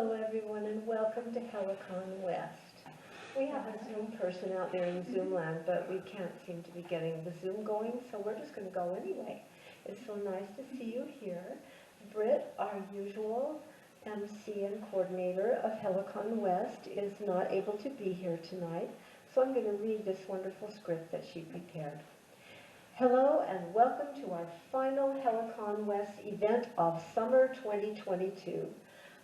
Hello everyone and welcome to Helicon West. We have a Zoom person out there in Zoom land, but we can't seem to be getting the Zoom going, so we're just going to go anyway. It's so nice to see you here. Britt, our usual MC and coordinator of Helicon West, is not able to be here tonight, so I'm going to read this wonderful script that she prepared. Hello and welcome to our final Helicon West event of summer 2022.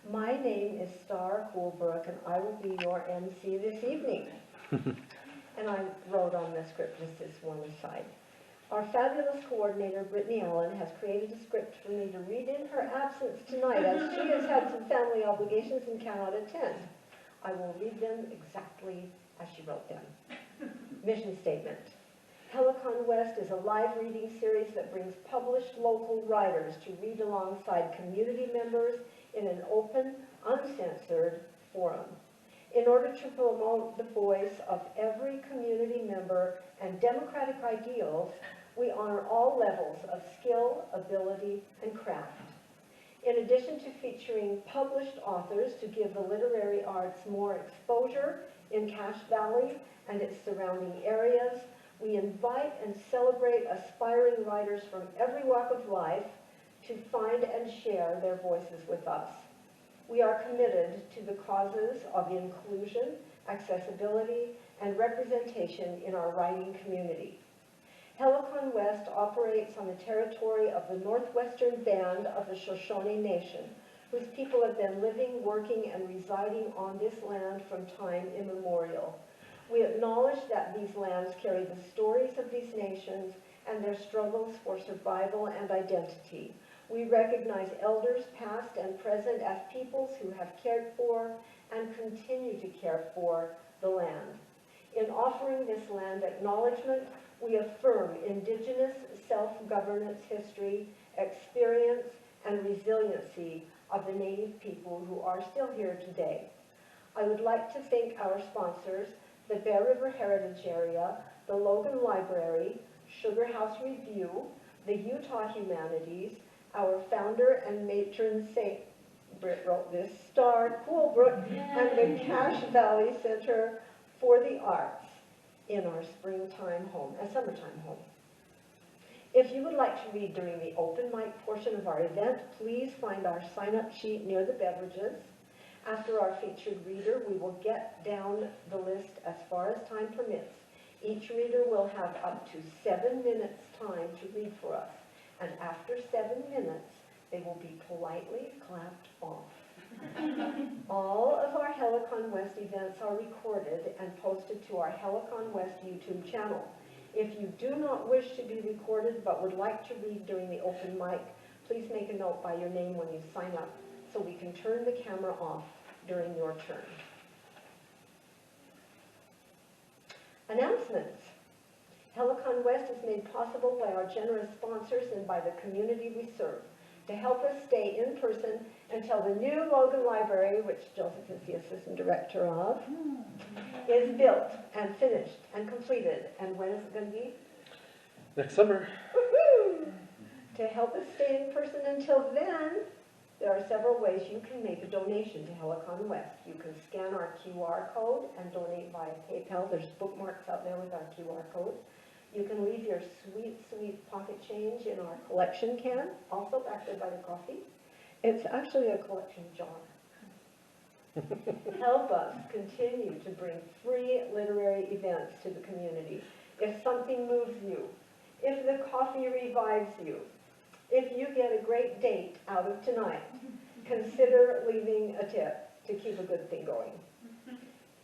My name is Star Coolbrook and I will be your MC this evening. And I wrote on the script just this one aside. Our fabulous coordinator, Brittany Allen, has created a script for me to read in her absence tonight, as she has had some family obligations and cannot attend. I will read them exactly as she wrote them. Mission statement. Helicon West is a live reading series that brings published local writers to read alongside community members in an open, uncensored forum. In order to promote the voice of every community member and democratic ideals, we honor all levels of skill, ability, and craft. In addition to featuring published authors to give the literary arts more exposure in Cache Valley and its surrounding areas, we invite and celebrate aspiring writers from every walk of life to find and share their voices with us. We are committed to the causes of inclusion, accessibility, and representation in our writing community. Helicon West operates on the territory of the northwestern band of the Shoshone Nation, whose people have been living, working, and residing on this land from time immemorial. We acknowledge that these lands carry the stories of these nations and their struggles for survival and identity. We recognize elders past and present as peoples who have cared for and continue to care for the land. In offering this land acknowledgement, we affirm Indigenous self-governance history, experience, and resiliency of the Native people who are still here today. I would like to thank our sponsors, the Bear River Heritage Area, the Logan Library, Sugar House Review, the Utah Humanities, our founder and matron saint, Britt wrote this, Star Coolbrook, and the Cache Valley Center for the Arts in our springtime home, a summertime home. If you would like to read during the open mic portion of our event, please find our sign-up sheet near the beverages. After our featured reader, we will get down the list as far as time permits. Each reader will have up to 7 minutes time to read for us, and after 7 minutes, they will be politely clapped off. All of our Helicon West events are recorded and posted to our Helicon West YouTube channel. If you do not wish to be recorded but would like to read during the open mic, please make a note by your name when you sign up so we can turn the camera off during your turn. Announcements. Helicon West is made possible by our generous sponsors and by the community we serve. To help us stay in person until the new Logan Library, which Joseph is the assistant director of, is built and finished and completed. And when is it going to be? Next summer. Woohoo! To help us stay in person until then, there are several ways you can make a donation to Helicon West. You can scan our QR code and donate via PayPal. There's bookmarks out there with our QR code. You can leave your sweet, sweet pocket change in our collection can, also back there by the coffee. It's actually a collection jar. Help us continue to bring free literary events to the community. If something moves you, if the coffee revives you, if you get a great date out of tonight, consider leaving a tip to keep a good thing going.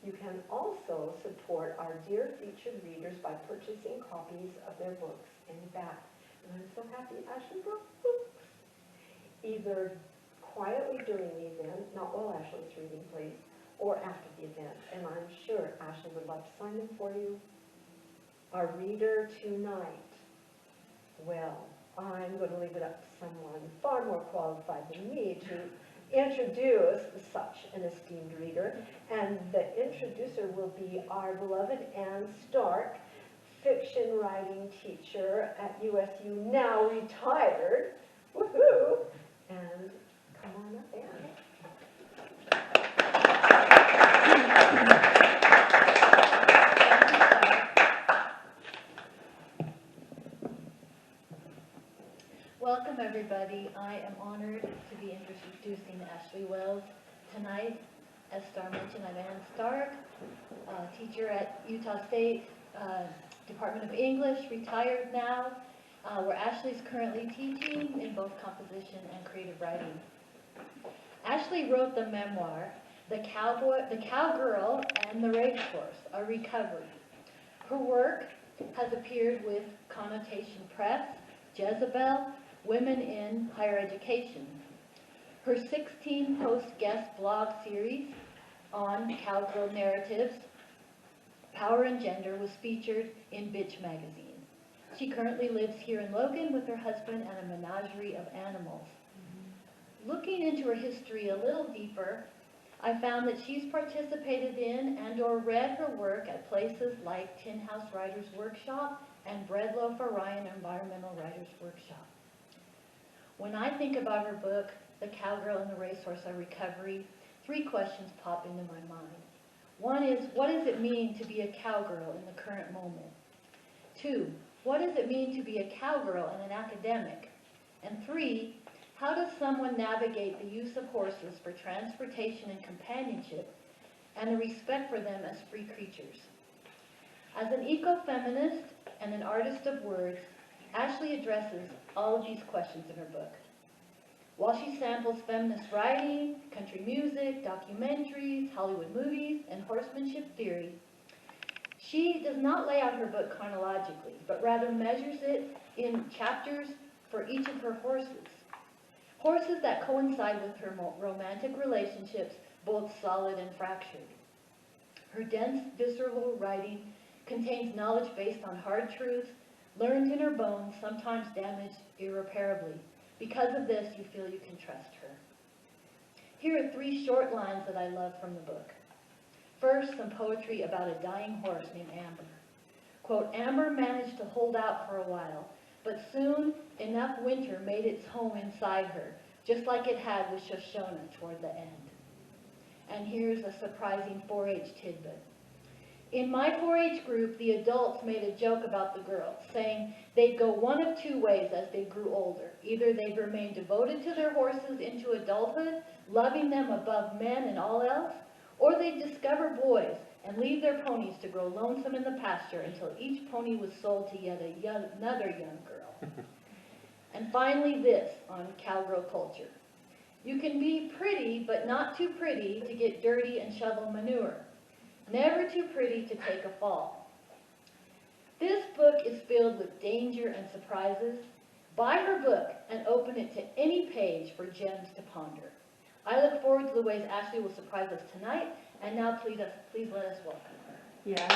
You can also support our dear featured readers by purchasing copies of their books in the back. And I'm so happy Ashely brought books. Either quietly during the event, not while Ashely's reading, please, or after the event. And I'm sure Ashely would love to sign them for you. Our reader tonight, well, I'm going to leave it up to someone far more qualified than me to introduce such an esteemed reader, and the introducer will be our beloved Ann Stark, fiction writing teacher at USU, now retired. Woohoo! And come on up, Ann. Welcome, everybody. I am honored to be introducing Ashely Wells tonight. As Star mentioned, I'm Ann Stark, teacher at Utah State Department of English, retired now, where Ashely's currently teaching in both composition and creative writing. Ashely wrote the memoir, The Cowgirl and the Racehorse, A Recovery. Her work has appeared with Connotation Press, Jezebel, Women in Higher Education. Her 16-post guest blog series on cowgirl narratives, Power and Gender, was featured in Bitch magazine. She currently lives here in Logan with her husband and a menagerie of animals. Looking into her history a little deeper, I found that she's participated in and or read her work at places like Tin House Writers Workshop and Breadloaf Orion Environmental Writers Workshop. When I think about her book, The Cowgirl and the Racehorse, A Recovery, 3 questions pop into my mind. One is, what does it mean to be a cowgirl in the current moment? 2, what does it mean to be a cowgirl and an academic? And 3, how does someone navigate the use of horses for transportation and companionship and the respect for them as free creatures? As an ecofeminist and an artist of words, Ashely addresses all of these questions in her book. While she samples feminist writing, country music, documentaries, Hollywood movies, and horsemanship theory, she does not lay out her book chronologically, but rather measures it in chapters for each of her horses. Horses that coincide with her romantic relationships, both solid and fractured. Her dense, visceral writing contains knowledge based on hard truths, learned in her bones, sometimes damaged irreparably. Because of this, you feel you can trust her. Here are 3 short lines that I love from the book. First, some poetry about a dying horse named Amber. Quote, Amber managed to hold out for a while, but soon enough winter made its home inside her, just like it had with Shoshona toward the end. And here's a surprising 4-H tidbit. In my 4-H group, the adults made a joke about the girls, saying they'd go one of 2 ways as they grew older. Either they'd remain devoted to their horses into adulthood, loving them above men and all else, or they'd discover boys and leave their ponies to grow lonesome in the pasture until each pony was sold to yet another young girl. And finally this on cowgirl culture. You can be pretty, but not too pretty to get dirty and shovel manure. Never too pretty to take a fall. This book is filled with danger and surprises. Buy her book and open it to any page for gems to ponder. I look forward to the ways Ashely will surprise us tonight, and now please let us welcome her. Yeah.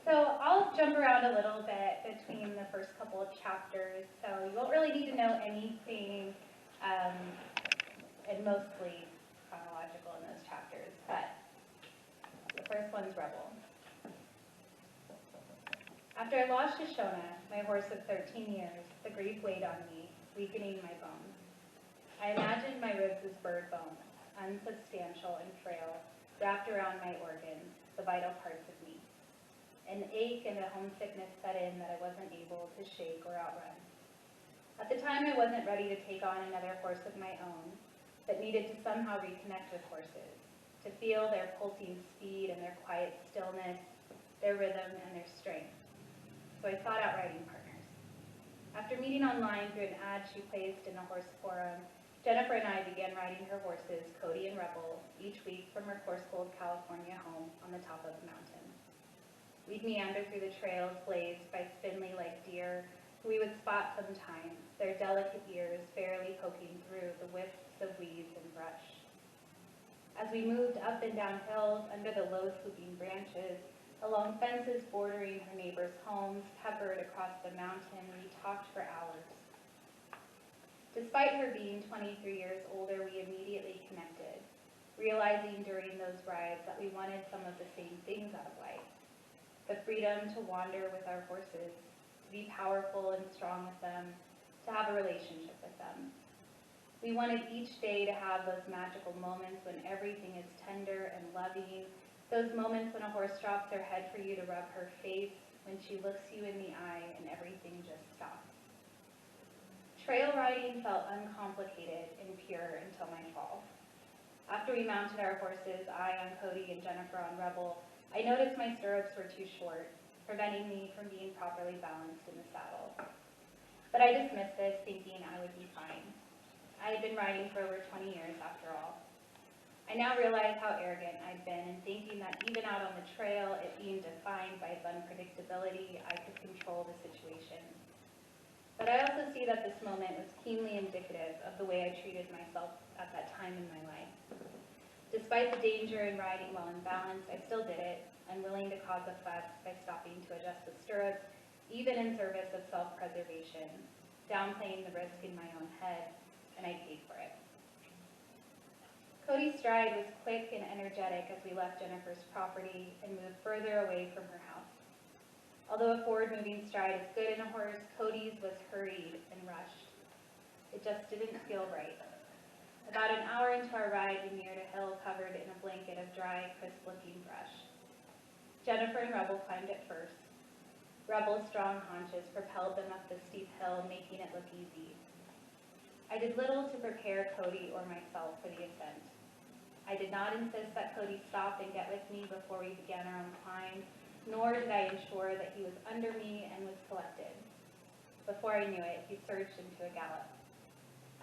So I'll jump around a little bit between the first couple of chapters, so you won't really need to know anything, and mostly chronological in those chapters, but the first one's Rebel. After I lost Shoshona, my horse of 13 years, the grief weighed on me, weakening my bones. I imagined my ribs as bird bones, unsubstantial and frail, wrapped around my organs, the vital parts of me. An ache and a homesickness set in that I wasn't able to shake or outrun. At the time, I wasn't ready to take on another horse of my own, but needed to somehow reconnect with horses, to feel their pulsing speed and their quiet stillness, their rhythm and their strength. So I sought out riding partners. After meeting online through an ad she placed in a horse forum, Jennifer and I began riding her horses, Cody and Rebel, each week from her course-cold California home on the top of the mountain. We'd meander through the trails blazed by spindly-like deer, who we would spot sometimes, their delicate ears barely poking through the wisps of weeds and brush. As we moved up and down hills under the low-swooping branches, along fences bordering her neighbors' homes, peppered across the mountain, we talked for hours. Despite her being 23 years older, we immediately connected, realizing during those rides that we wanted some of the same things out of life. The freedom to wander with our horses, to be powerful and strong with them, to to have a relationship with them. We wanted each day to have those magical moments when everything is tender and loving, those moments when a horse drops her head for you to rub her face, when she looks you in the eye and everything just stops. Trail riding felt uncomplicated and pure until my fall. After we mounted our horses, I on Cody and Jennifer on Rebel, I noticed my stirrups were too short, preventing me from being properly balanced in the saddle. But I dismissed this, thinking I would be fine. I had been riding for over 20 years after all. I now realize how arrogant I'd been in thinking that even out on the trail, it being defined by its unpredictability, I could control the situation. But I also see that this moment was keenly indicative of the way I treated myself at that time in my life. Despite the danger in riding while imbalanced, I still did it, unwilling to cause a fuss by stopping to adjust the stirrups, even in service of self-preservation, downplaying the risk in my own head, and I paid for it. Cody's stride was quick and energetic as we left Jennifer's property and moved further away from her house. Although a forward-moving stride is good in a horse, Cody's was hurried and rushed. It just didn't feel right. About an hour into our ride, we neared a hill covered in a blanket of dry, crisp-looking brush. Jennifer and Rebel climbed it first. Rebel's strong haunches propelled them up the steep hill, making it look easy. I did little to prepare Cody or myself for the ascent. I did not insist that Cody stop and get with me before we began our own climb, nor did I ensure that he was under me and was collected. Before I knew it, he surged into a gallop.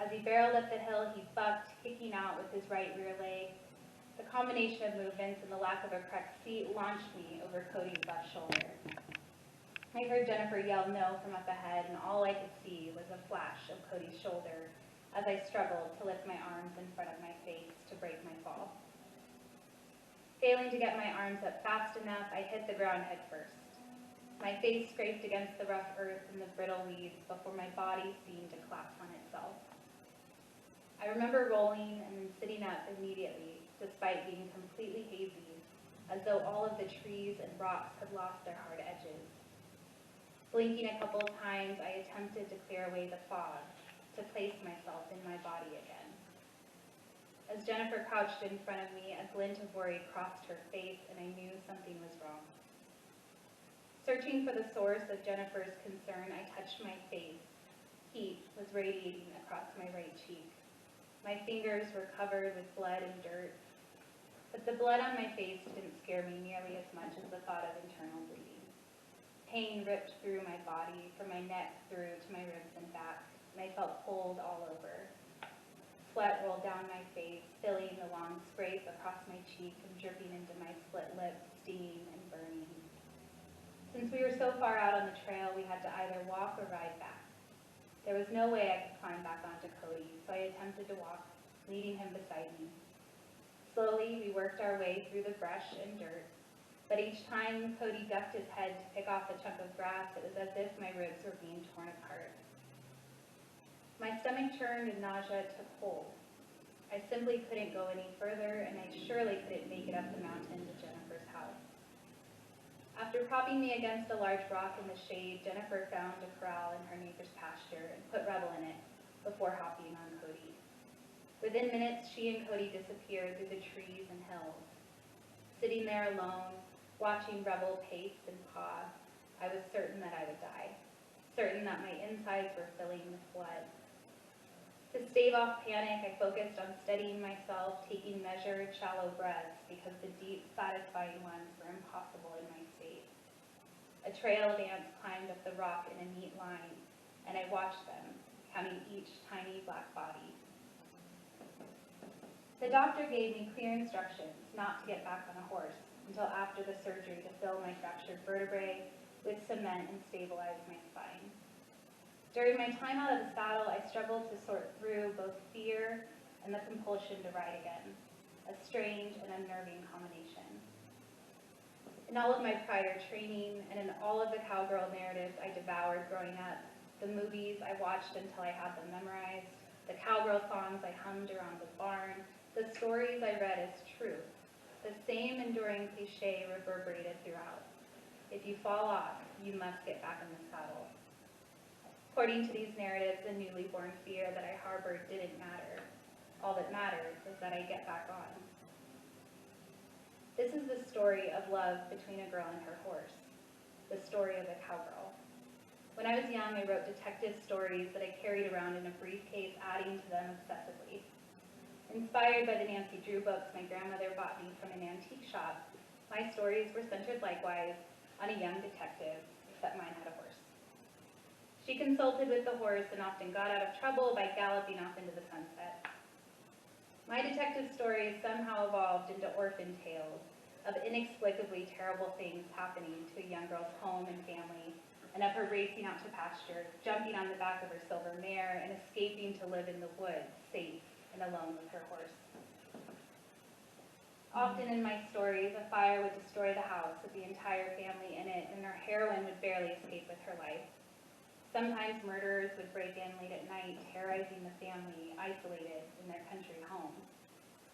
As he barreled up the hill, he bucked, kicking out with his right rear leg. The combination of movements and the lack of a correct seat launched me over Cody's left shoulder. I heard Jennifer yell no from up ahead, and all I could see was a flash of Cody's shoulder as I struggled to lift my arms in front of my face to break my fall. Failing to get my arms up fast enough, I hit the ground head first. My face scraped against the rough earth and the brittle weeds before my body seemed to collapse on itself. I remember rolling and then sitting up immediately, despite being completely hazy, as though all of the trees and rocks had lost their hard edges. Blinking a couple of times, I attempted to clear away the fog, to place myself in my body again. As Jennifer crouched in front of me, a glint of worry crossed her face, and I knew something was wrong. Searching for the source of Jennifer's concern, I touched my face. Heat was radiating across my right cheek. My fingers were covered with blood and dirt, but the blood on my face didn't scare me nearly as much as the thought of internal bleeding. Pain ripped through my body, from my neck through to my ribs and back, and I felt cold all over. Sweat rolled down my face, filling the long scrape across my cheek and dripping into my split lip, stinging and burning. Since we were so far out on the trail, we had to either walk or ride back. There was no way I could climb back onto Cody, so I attempted to walk, leading him beside me. Slowly, we worked our way through the brush and dirt, but each time Cody ducked his head to pick off a chunk of grass, it was as if my ribs were being torn apart. My stomach turned and nausea took hold. I simply couldn't go any further, and I surely couldn't make it up the mountain to Jennifer's house. After propping me against a large rock in the shade, Jennifer found a corral in her neighbor's pasture and put Rebel in it before hopping on Cody. Within minutes, she and Cody disappeared through the trees and hills. Sitting there alone, watching Rebel pace and paw, I was certain that I would die, certain that my insides were filling with blood. To stave off panic, I focused on steadying myself, taking measured, shallow breaths, because the deep, satisfying ones were impossible in my state. A trail of ants climbed up the rock in a neat line, and I watched them, counting each tiny black body. The doctor gave me clear instructions not to get back on a horse until after the surgery to fill my fractured vertebrae with cement and stabilize my spine. During my time out of the saddle, I struggled to sort through both fear and the compulsion to ride again, a strange and unnerving combination. In all of my prior training and in all of the cowgirl narratives I devoured growing up, the movies I watched until I had them memorized, the cowgirl songs I hummed around the barn, the stories I read as truth, the same enduring cliche reverberated throughout. If you fall off, you must get back in the saddle. According to these narratives, the newly born fear that I harbored didn't matter. All that mattered was that I get back on. This is the story of love between a girl and her horse, the story of a cowgirl. When I was young, I wrote detective stories that I carried around in a briefcase, adding to them obsessively. Inspired by the Nancy Drew books my grandmother bought me from an antique shop, my stories were centered likewise on a young detective, except mine had a horse. She consulted with the horse and often got out of trouble by galloping off into the sunset. My detective stories somehow evolved into orphan tales of inexplicably terrible things happening to a young girl's home and family, and of her racing out to pasture, jumping on the back of her silver mare, and escaping to live in the woods, safe and alone with her horse. Often in my stories, a fire would destroy the house with the entire family in it, and our heroine would barely escape with her life. Sometimes murderers would break in late at night, terrorizing the family, isolated in their country home.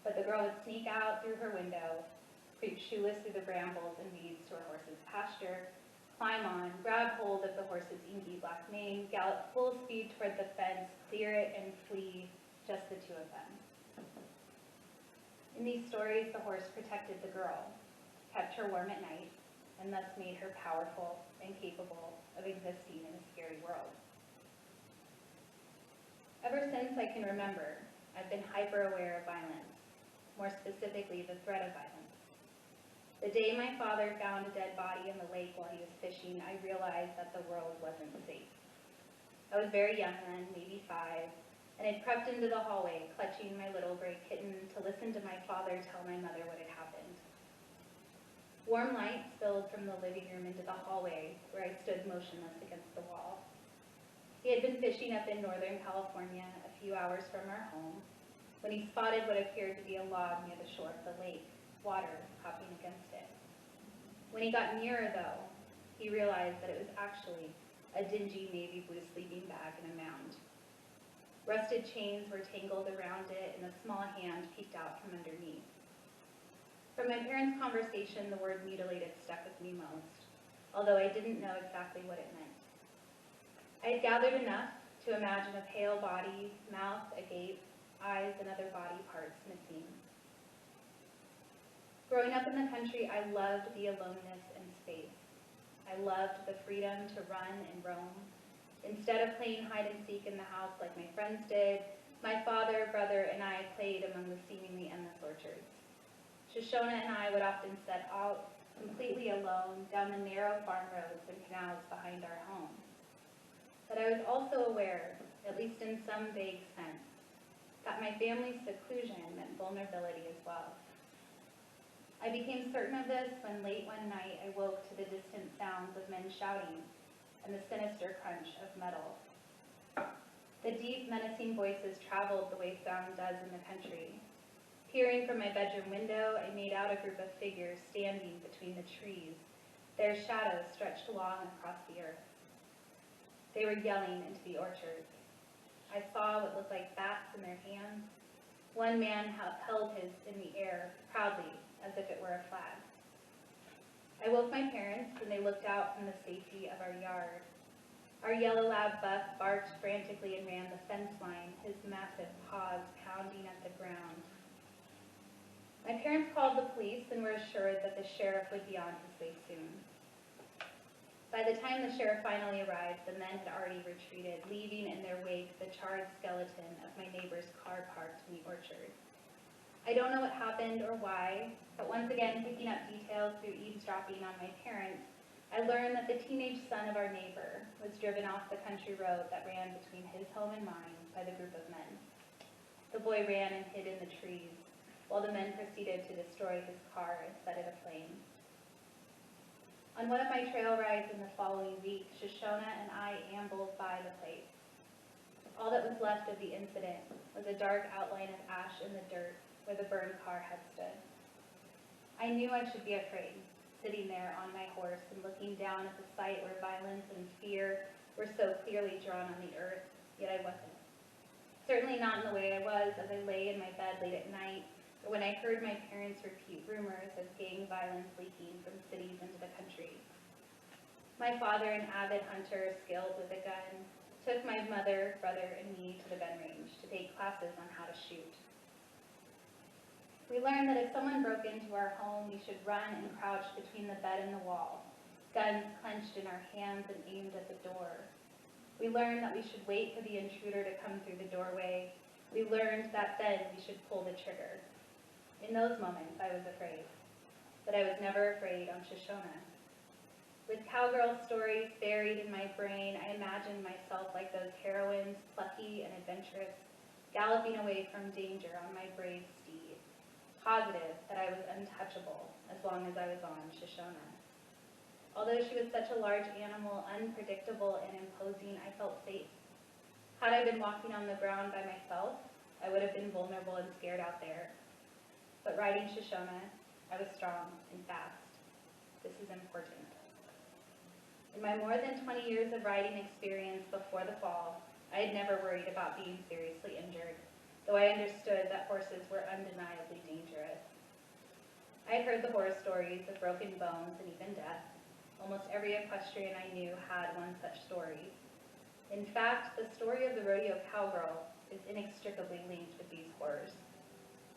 But the girl would sneak out through her window, creep shoeless through the brambles and weeds to her horse's pasture, climb on, grab hold of the horse's inky black mane, gallop full speed toward the fence, clear it, and flee, just the two of them. In these stories, the horse protected the girl, kept her warm at night, and thus made her powerful and capable of existing in a scary world. Ever since I can remember, I've been hyper-aware of violence, more specifically the threat of violence. The day my father found a dead body in the lake while he was fishing, I realized that the world wasn't safe. I was very young then, maybe 5, and I'd crept into the hallway, clutching my little gray kitten, to listen to my father tell my mother what had happened. Warm light spilled from the living room into the hallway, where I stood motionless against the wall. He had been fishing up in Northern California, a few hours from our home, when he spotted what appeared to be a log near the shore of the lake, water popping against it. When he got nearer, though, he realized that it was actually a dingy navy blue sleeping bag in a mound. Rusted chains were tangled around it, and a small hand peeked out from underneath. From my parents' conversation, the word mutilated stuck with me most, although I didn't know exactly what it meant. I had gathered enough to imagine a pale body, mouth agape, eyes and other body parts missing. Growing up in the country, I loved the aloneness and space. I loved the freedom to run and roam. Instead of playing hide and seek in the house like my friends did, my father, brother, and I played among the seemingly endless orchards. Shoshona and I would often set out completely alone down the narrow farm roads and canals behind our home. But I was also aware, at least in some vague sense, that my family's seclusion meant vulnerability as well. I became certain of this when late one night I woke to the distant sounds of men shouting and the sinister crunch of metal. The deep, menacing voices traveled the way sound does in the country. Peering from my bedroom window, I made out a group of figures standing between the trees, their shadows stretched long across the earth. They were yelling into the orchard. I saw what looked like bats in their hands. One man held his in the air, proudly, as if it were a flag. I woke my parents, and they looked out from the safety of our yard. Our yellow lab Buck barked frantically and ran the fence line, his massive paws pounding at the ground. My parents called the police and were assured that the sheriff would be on his way soon. By the time the sheriff finally arrived, the men had already retreated, leaving in their wake the charred skeleton of my neighbor's car parked in the orchard. I don't know what happened or why, but once again, picking up details through eavesdropping on my parents, I learned that the teenage son of our neighbor was driven off the country road that ran between his home and mine by the group of men. The boy ran and hid in the trees, while the men proceeded to destroy his car and set it aflame. On one of my trail rides in the following week, Shoshona and I ambled by the place. All that was left of the incident was a dark outline of ash in the dirt where the burned car had stood. I knew I should be afraid, sitting there on my horse and looking down at the site where violence and fear were so clearly drawn on the earth, yet I wasn't. Certainly not in the way I was as I lay in my bed late at night, or when I heard my parents repeat rumors of gang violence leaking from cities into the country. My father, an avid hunter skilled with a gun, took my mother, brother, and me to the gun range to take classes on how to shoot. We learned that if someone broke into our home, we should run and crouch between the bed and the wall, guns clenched in our hands and aimed at the door. We learned that we should wait for the intruder to come through the doorway. We learned that then we should pull the trigger. In those moments, I was afraid, but I was never afraid on Shoshone. With cowgirl stories buried in my brain, I imagined myself like those heroines, plucky and adventurous, galloping away from danger on my brave steed, positive that I was untouchable as long as I was on Shoshone. Although she was such a large animal, unpredictable and imposing, I felt safe. Had I been walking on the ground by myself, I would have been vulnerable and scared out there. But riding Shoshone, I was strong and fast. This is important. In my more than 20 years of riding experience before the fall, I had never worried about being seriously injured, though I understood that horses were undeniably dangerous. I had heard the horror stories of broken bones and even death. Almost every equestrian I knew had one such story. In fact, the story of the rodeo cowgirl is inextricably linked with these horrors.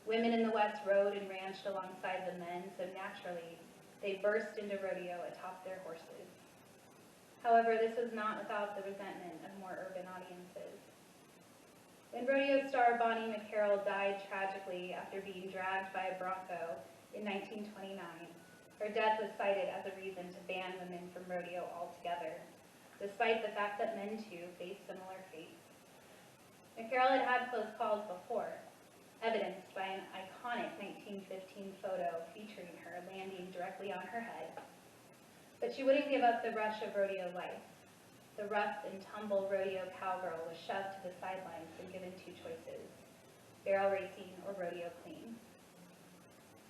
Women in the West rode and ranched alongside the men, so naturally, they burst into rodeo atop their horses. However, this was not without the resentment of more urban audiences. When rodeo star Bonnie McCarroll died tragically after being dragged by a bronco in 1929, her death was cited as a reason to ban women from rodeo altogether, despite the fact that men too faced similar fates. McCarroll had had close calls before, evidenced by an iconic 1915 photo featuring her landing directly on her head. But she wouldn't give up the rush of rodeo life. The rough and tumble rodeo cowgirl was shoved to the sidelines and given two choices: barrel racing or rodeo clean.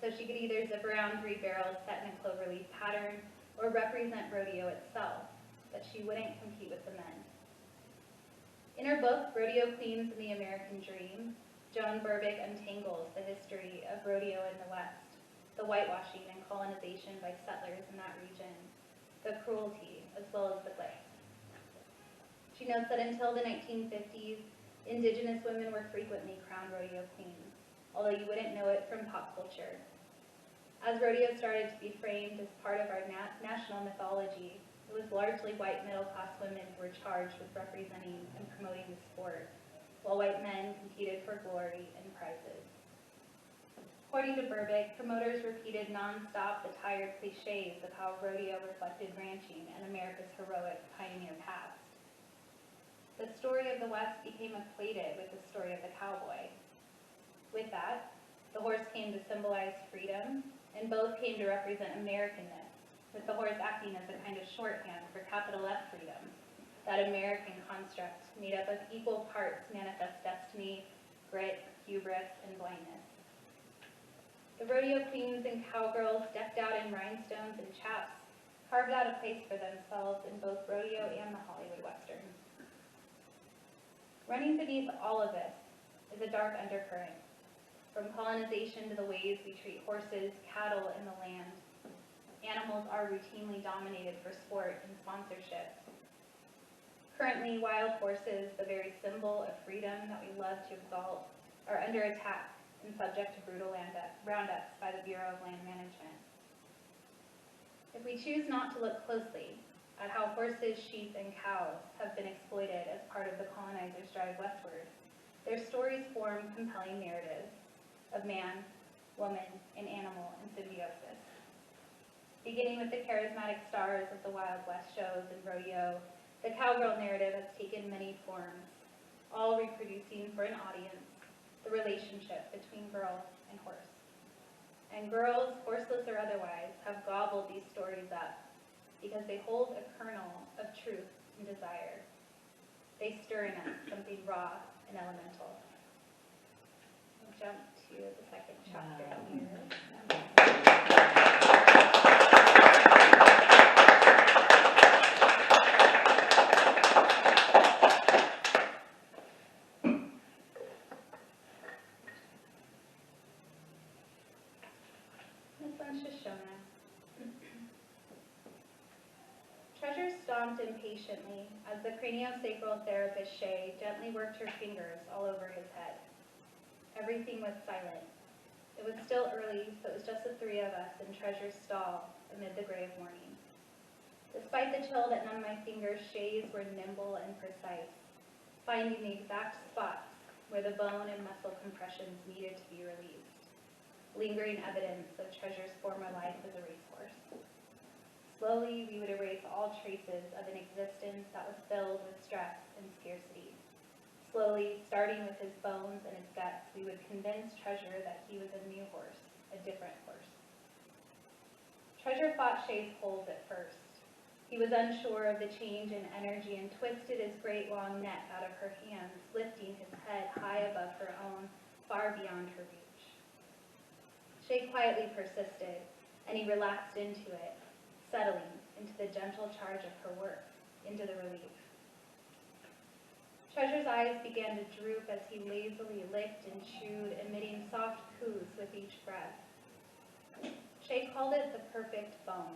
So she could either zip around 3 barrels set in a cloverleaf pattern or represent rodeo itself, but she wouldn't compete with the men. In her book, Rodeo Queens and the American Dream, Joan Burbick untangles the history of rodeo in the West, the whitewashing and colonization by settlers in that region, the cruelty, as well as the glitz. She notes that until the 1950s, indigenous women were frequently crowned rodeo queens, although you wouldn't know it from pop culture. As rodeo started to be framed as part of our national mythology, it was largely white middle-class women who were charged with representing and promoting the sport, while white men competed for glory and prizes. According to Burbick, promoters repeated non-stop the tired cliches of how rodeo reflected ranching and America's heroic pioneer past. The story of the West became equated with the story of the cowboy. With that, the horse came to symbolize freedom, and both came to represent Americanness, with the horse acting as a kind of shorthand for capital F freedom, that American construct made up of equal parts manifest destiny, grit, hubris, and blindness. The rodeo queens and cowgirls, decked out in rhinestones and chaps, carved out a place for themselves in both rodeo and the Hollywood Western. Running beneath all of this is a dark undercurrent, from colonization to the ways we treat horses, cattle, and the land. Animals are routinely dominated for sport and sponsorship. Currently, wild horses, the very symbol of freedom that we love to exalt, are under attack and subject to brutal roundups by the Bureau of Land Management. If we choose not to look closely at how horses, sheep, and cows have been exploited as part of the colonizers' drive westward, their stories form compelling narratives of man, woman, and animal in symbiosis. Beginning with the charismatic stars of the Wild West shows and rodeo, the cowgirl narrative has taken many forms, all reproducing for an audience the relationship between girl and horse. And girls, horseless or otherwise, have gobbled these stories up because they hold a kernel of truth and desire. They stir in us something raw and elemental. We'll jump to the second chapter here. This one's Shoshone. Treasures stomped impatiently as the craniosacral therapist Shay gently worked her fingers all over his head. Everything was silent. It was still early, so it was just the three of us in Treasure's stall amid the gray of morning. Despite the chill that numbed my fingers, Shay's were nimble and precise, finding the exact spots where the bone and muscle compressions needed to be released. Lingering evidence of Treasure's former life as a racehorse. Slowly, we would erase all traces of an existence that was filled with stress and scarcity. Slowly, starting with his bones and his guts, we would convince Treasure that he was a new horse, a different horse. Treasure fought Shay's holds at first. He was unsure of the change in energy and twisted his great long neck out of her hands, lifting his head high above her own, far beyond her reach. Shay quietly persisted, and he relaxed into it, settling into the gentle charge of her work, into the relief. Treasure's eyes began to droop as he lazily licked and chewed, emitting soft coos with each breath. Shay called it the perfect bone.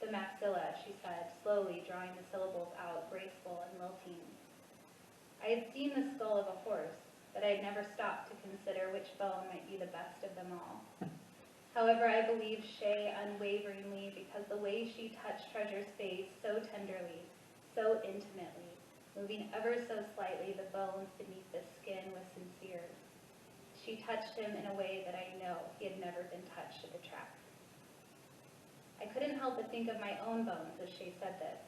The maxilla, she said, slowly drawing the syllables out, graceful and lilting. I had seen the skull of a horse, but I had never stopped to consider which bone might be the best of them all. However, I believed Shay unwaveringly because the way she touched Treasure's face so tenderly, so intimately, moving ever so slightly the bones beneath the skin was sincere. She touched him in a way that I know he had never been touched at the track. I couldn't help but think of my own bones as Shay said this.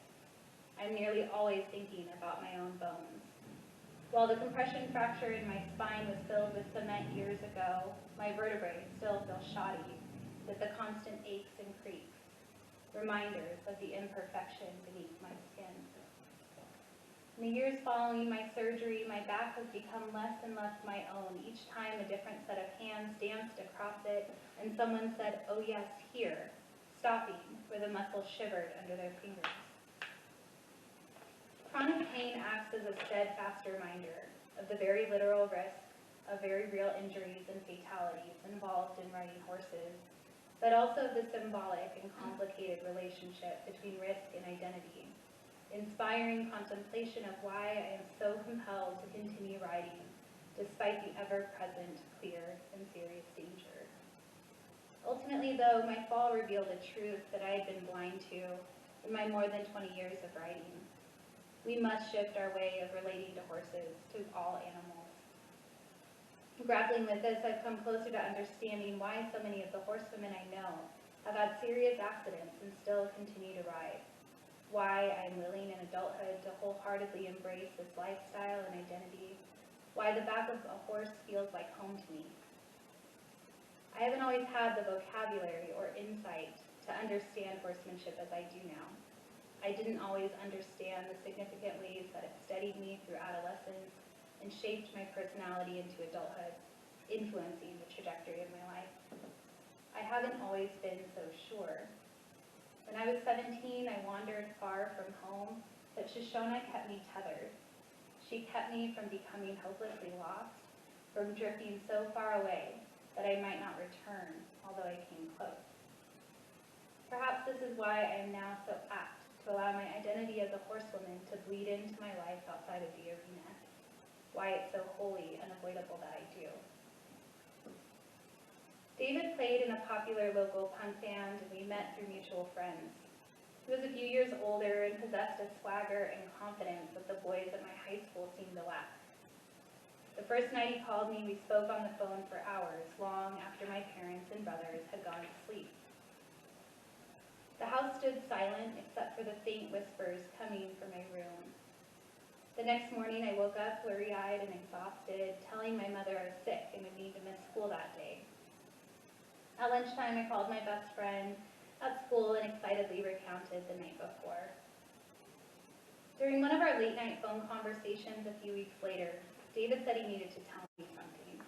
I'm nearly always thinking about my own bones. While the compression fracture in my spine was filled with cement years ago, my vertebrae still feel shoddy with the constant aches and creaks, reminders of the imperfection beneath my skin. In the years following my surgery, my back has become less and less my own. Each time a different set of hands danced across it, and someone said, "Oh yes, here," stopping where the muscles shivered under their fingers. Chronic pain acts as a steadfast reminder of the very literal risk of very real injuries and fatalities involved in riding horses, but also of the symbolic and complicated relationship between risk and identity, inspiring contemplation of why I am so compelled to continue riding, despite the ever-present, clear, and serious danger. Ultimately, though, my fall revealed a truth that I had been blind to in my more than 20 years of riding. We must shift our way of relating to horses, to all animals. Grappling with this, I've come closer to understanding why so many of the horsewomen I know have had serious accidents and still continue to ride. Why I'm willing in adulthood to wholeheartedly embrace this lifestyle and identity. Why the back of a horse feels like home to me. I haven't always had the vocabulary or insight to understand horsemanship as I do now. I didn't always understand the significant ways that it steadied me through adolescence and shaped my personality into adulthood, influencing the trajectory of my life. I haven't always been so sure. When I was 17, I wandered far from home, but Shoshone kept me tethered. She kept me from becoming hopelessly lost, from drifting so far away that I might not return, although I came close. Perhaps this is why I am now so apt to allow my identity as a horsewoman to bleed into my life outside of the arena, why it's so wholly unavoidable that I do. David played in a popular local punk band, and we met through mutual friends. He was a few years older and possessed a swagger and confidence that the boys at my high school seemed to lack. The first night he called me, we spoke on the phone for hours, long after my parents and brothers had gone to sleep. The house stood silent except for the faint whispers coming from my room. The next morning I woke up blurry-eyed and exhausted, telling my mother I was sick and would need to miss school that day. At lunchtime I called my best friend at school and excitedly recounted the night before. During one of our late-night phone conversations a few weeks later, David said he needed to tell me something.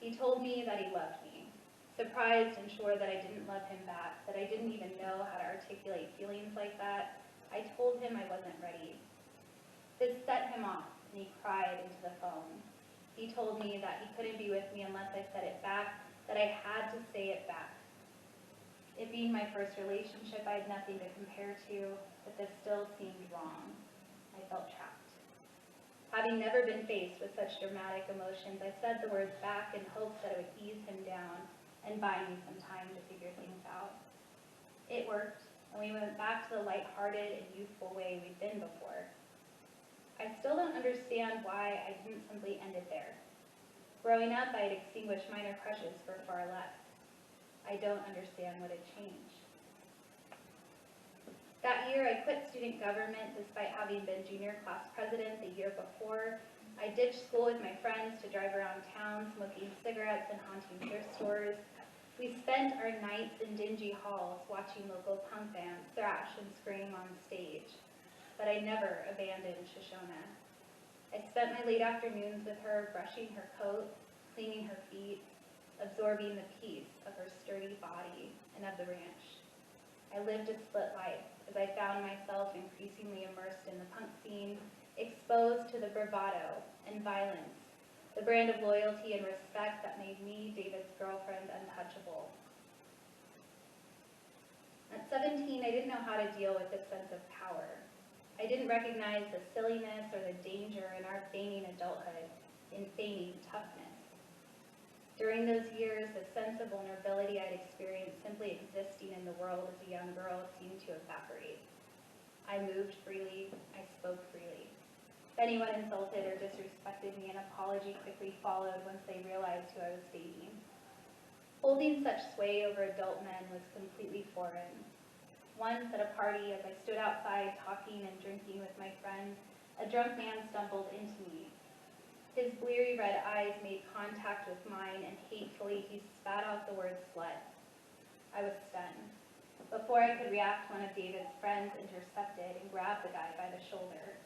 He told me that he loved me, surprised and sure that I didn't love him back, that I didn't even know how to articulate feelings like that. I told him I wasn't ready. This set him off, and he cried into the phone. He told me that he couldn't be with me unless I said it back, that I had to say it back. It being my first relationship, I had nothing to compare to, but this still seemed wrong. I felt trapped. Having never been faced with such dramatic emotions, I said the words back in hopes that it would ease him down and buy me some time to figure things out. It worked, and we went back to the lighthearted and youthful way we'd been before. I still don't understand why I didn't simply end it there. Growing up, I had extinguished minor crushes for far less. I don't understand what had changed. That year, I quit student government despite having been junior class president the year before. I ditched school with my friends to drive around town, smoking cigarettes and haunting thrift stores. We spent our nights in dingy halls watching local punk bands thrash and scream on stage. But I never abandoned Shoshone. I spent my late afternoons with her, brushing her coat, cleaning her feet, absorbing the peace of her sturdy body and of the ranch. I lived a split life as I found myself increasingly immersed in the punk scene, exposed to the bravado and violence, the brand of loyalty and respect that made me, David's girlfriend, untouchable. At 17, I didn't know how to deal with this sense of power. I didn't recognize the silliness or the danger in our feigning adulthood, in feigning toughness. During those years, the sense of vulnerability I'd experienced simply existing in the world as a young girl seemed to evaporate. I moved freely, I spoke freely. If anyone insulted or disrespected me, an apology quickly followed once they realized who I was dating. Holding such sway over adult men was completely foreign. Once at a party, as I stood outside talking and drinking with my friends, a drunk man stumbled into me. His bleary red eyes made contact with mine, and hatefully he spat out the word slut. I was stunned. Before I could react, one of David's friends intercepted and grabbed the guy by the shoulder.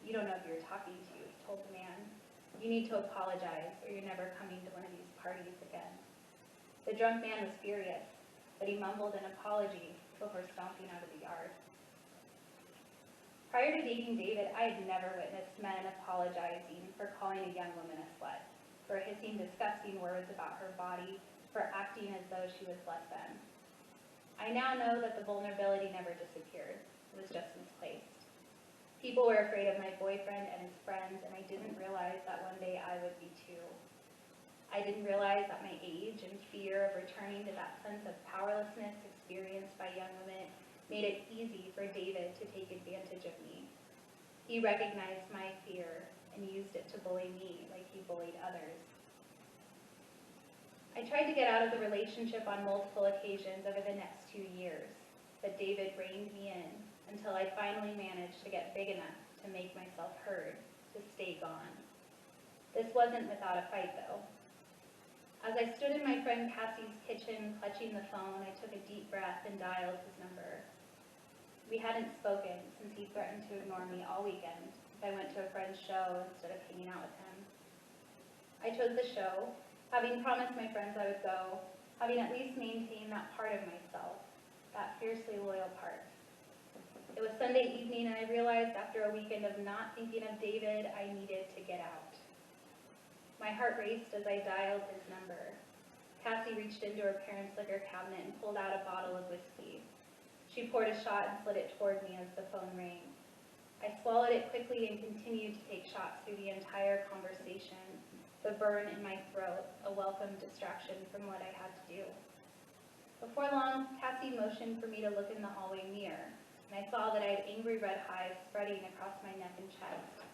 "You don't know who you're talking to," he told the man. "You need to apologize, or you're never coming to one of these parties again." The drunk man was furious, but he mumbled an apology before stomping out of the yard. Prior to dating David, I had never witnessed men apologizing for calling a young woman a slut, for hissing disgusting words about her body, for acting as though she was less than. I now know that the vulnerability never disappeared. It was just misplaced. People were afraid of my boyfriend and his friends, and I didn't realize that one day I would be too. I didn't realize that my age and fear of returning to that sense of powerlessness experienced by young women made it easy for David to take advantage of me. He recognized my fear and used it to bully me like he bullied others. I tried to get out of the relationship on multiple occasions over the next 2 years, but David reined me in until I finally managed to get big enough to make myself heard, to stay gone. This wasn't without a fight, though. As I stood in my friend Cassie's kitchen clutching the phone, I took a deep breath and dialed his number. We hadn't spoken since he threatened to ignore me all weekend if I went to a friend's show instead of hanging out with him. I chose the show, having promised my friends I would go, having at least maintained that part of myself, that fiercely loyal part. It was Sunday evening, and I realized after a weekend of not thinking of David, I needed to get out. My heart raced as I dialed his number. Cassie reached into her parents' liquor cabinet and pulled out a bottle of whiskey. She poured a shot and slid it toward me as the phone rang. I swallowed it quickly and continued to take shots through the entire conversation, the burn in my throat, a welcome distraction from what I had to do. Before long, Cassie motioned for me to look in the hallway mirror, and I saw that I had angry red hives spreading across my neck and chest.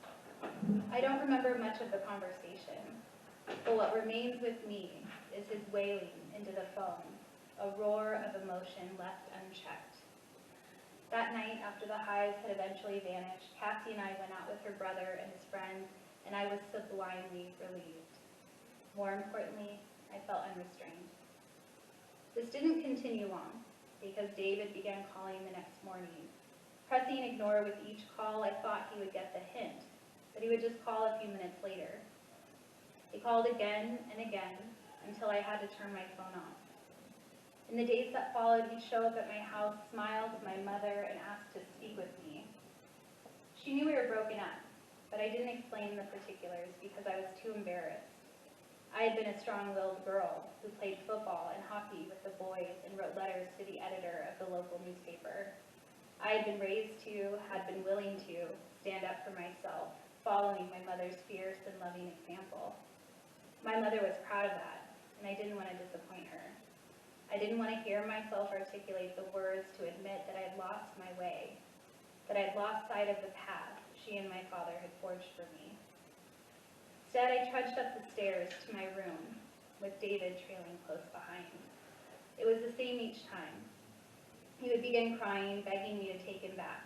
I don't remember much of the conversation, but what remains with me is his wailing into the phone, a roar of emotion left unchecked. That night, after the hives had eventually vanished, Cassie and I went out with her brother and his friends, and I was sublimely relieved. More importantly, I felt unrestrained. This didn't continue long, because David began calling the next morning. Pressing ignore with each call, I thought he would get the hint, that he would just call a few minutes later. He called again and again, until I had to turn my phone off. In the days that followed, he'd show up at my house, smile with my mother, and ask to speak with me. She knew we were broken up, but I didn't explain the particulars because I was too embarrassed. I had been a strong-willed girl who played football and hockey with the boys and wrote letters to the editor of the local newspaper. I had been raised to, had been willing to, stand up for myself, following my mother's fierce and loving example. My mother was proud of that, and I didn't want to disappoint her. I didn't want to hear myself articulate the words to admit that I had lost my way, that I had lost sight of the path she and my father had forged for me. Instead, I trudged up the stairs to my room, with David trailing close behind. It was the same each time. He would begin crying, begging me to take him back.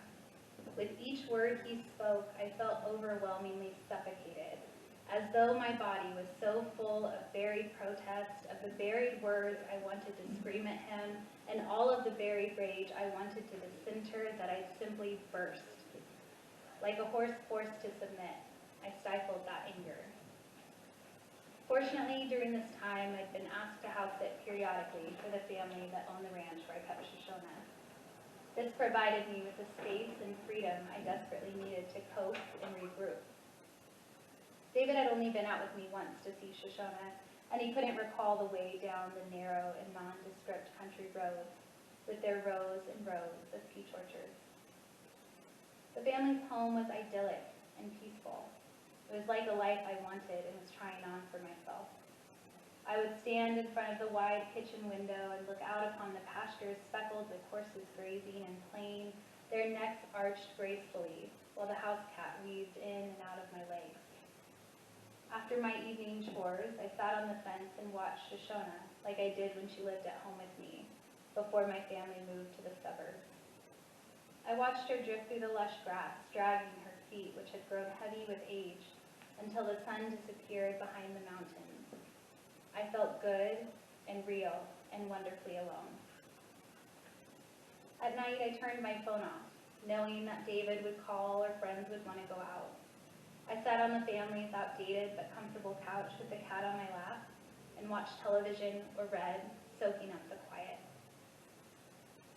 With each word he spoke, I felt overwhelmingly suffocated, as though my body was so full of buried protest, of the buried words I wanted to scream at him, and all of the buried rage I wanted to disinter, that I simply burst. Like a horse forced to submit, I stifled that anger. Fortunately, during this time, I'd been asked to house sit periodically for the family that owned the ranch where I kept Shoshone. This provided me with the space and freedom I desperately needed to cope and regroup. David had only been out with me once to see Shoshone, and he couldn't recall the way down the narrow and nondescript country roads with their rows and rows of peach orchards. The family's home was idyllic and peaceful. It was like a life I wanted and was trying on for myself. I would stand in front of the wide kitchen window and look out upon the pastures speckled with horses grazing and playing, their necks arched gracefully, while the house cat weaved in and out of my legs. After my evening chores, I sat on the fence and watched Shoshone, like I did when she lived at home with me, before my family moved to the suburbs. I watched her drift through the lush grass, dragging her feet, which had grown heavy with age, until the sun disappeared behind the mountains. I felt good and real and wonderfully alone. At night, I turned my phone off, knowing that David would call or friends would want to go out. I sat on the family's outdated but comfortable couch with the cat on my lap and watched television or read, soaking up the quiet.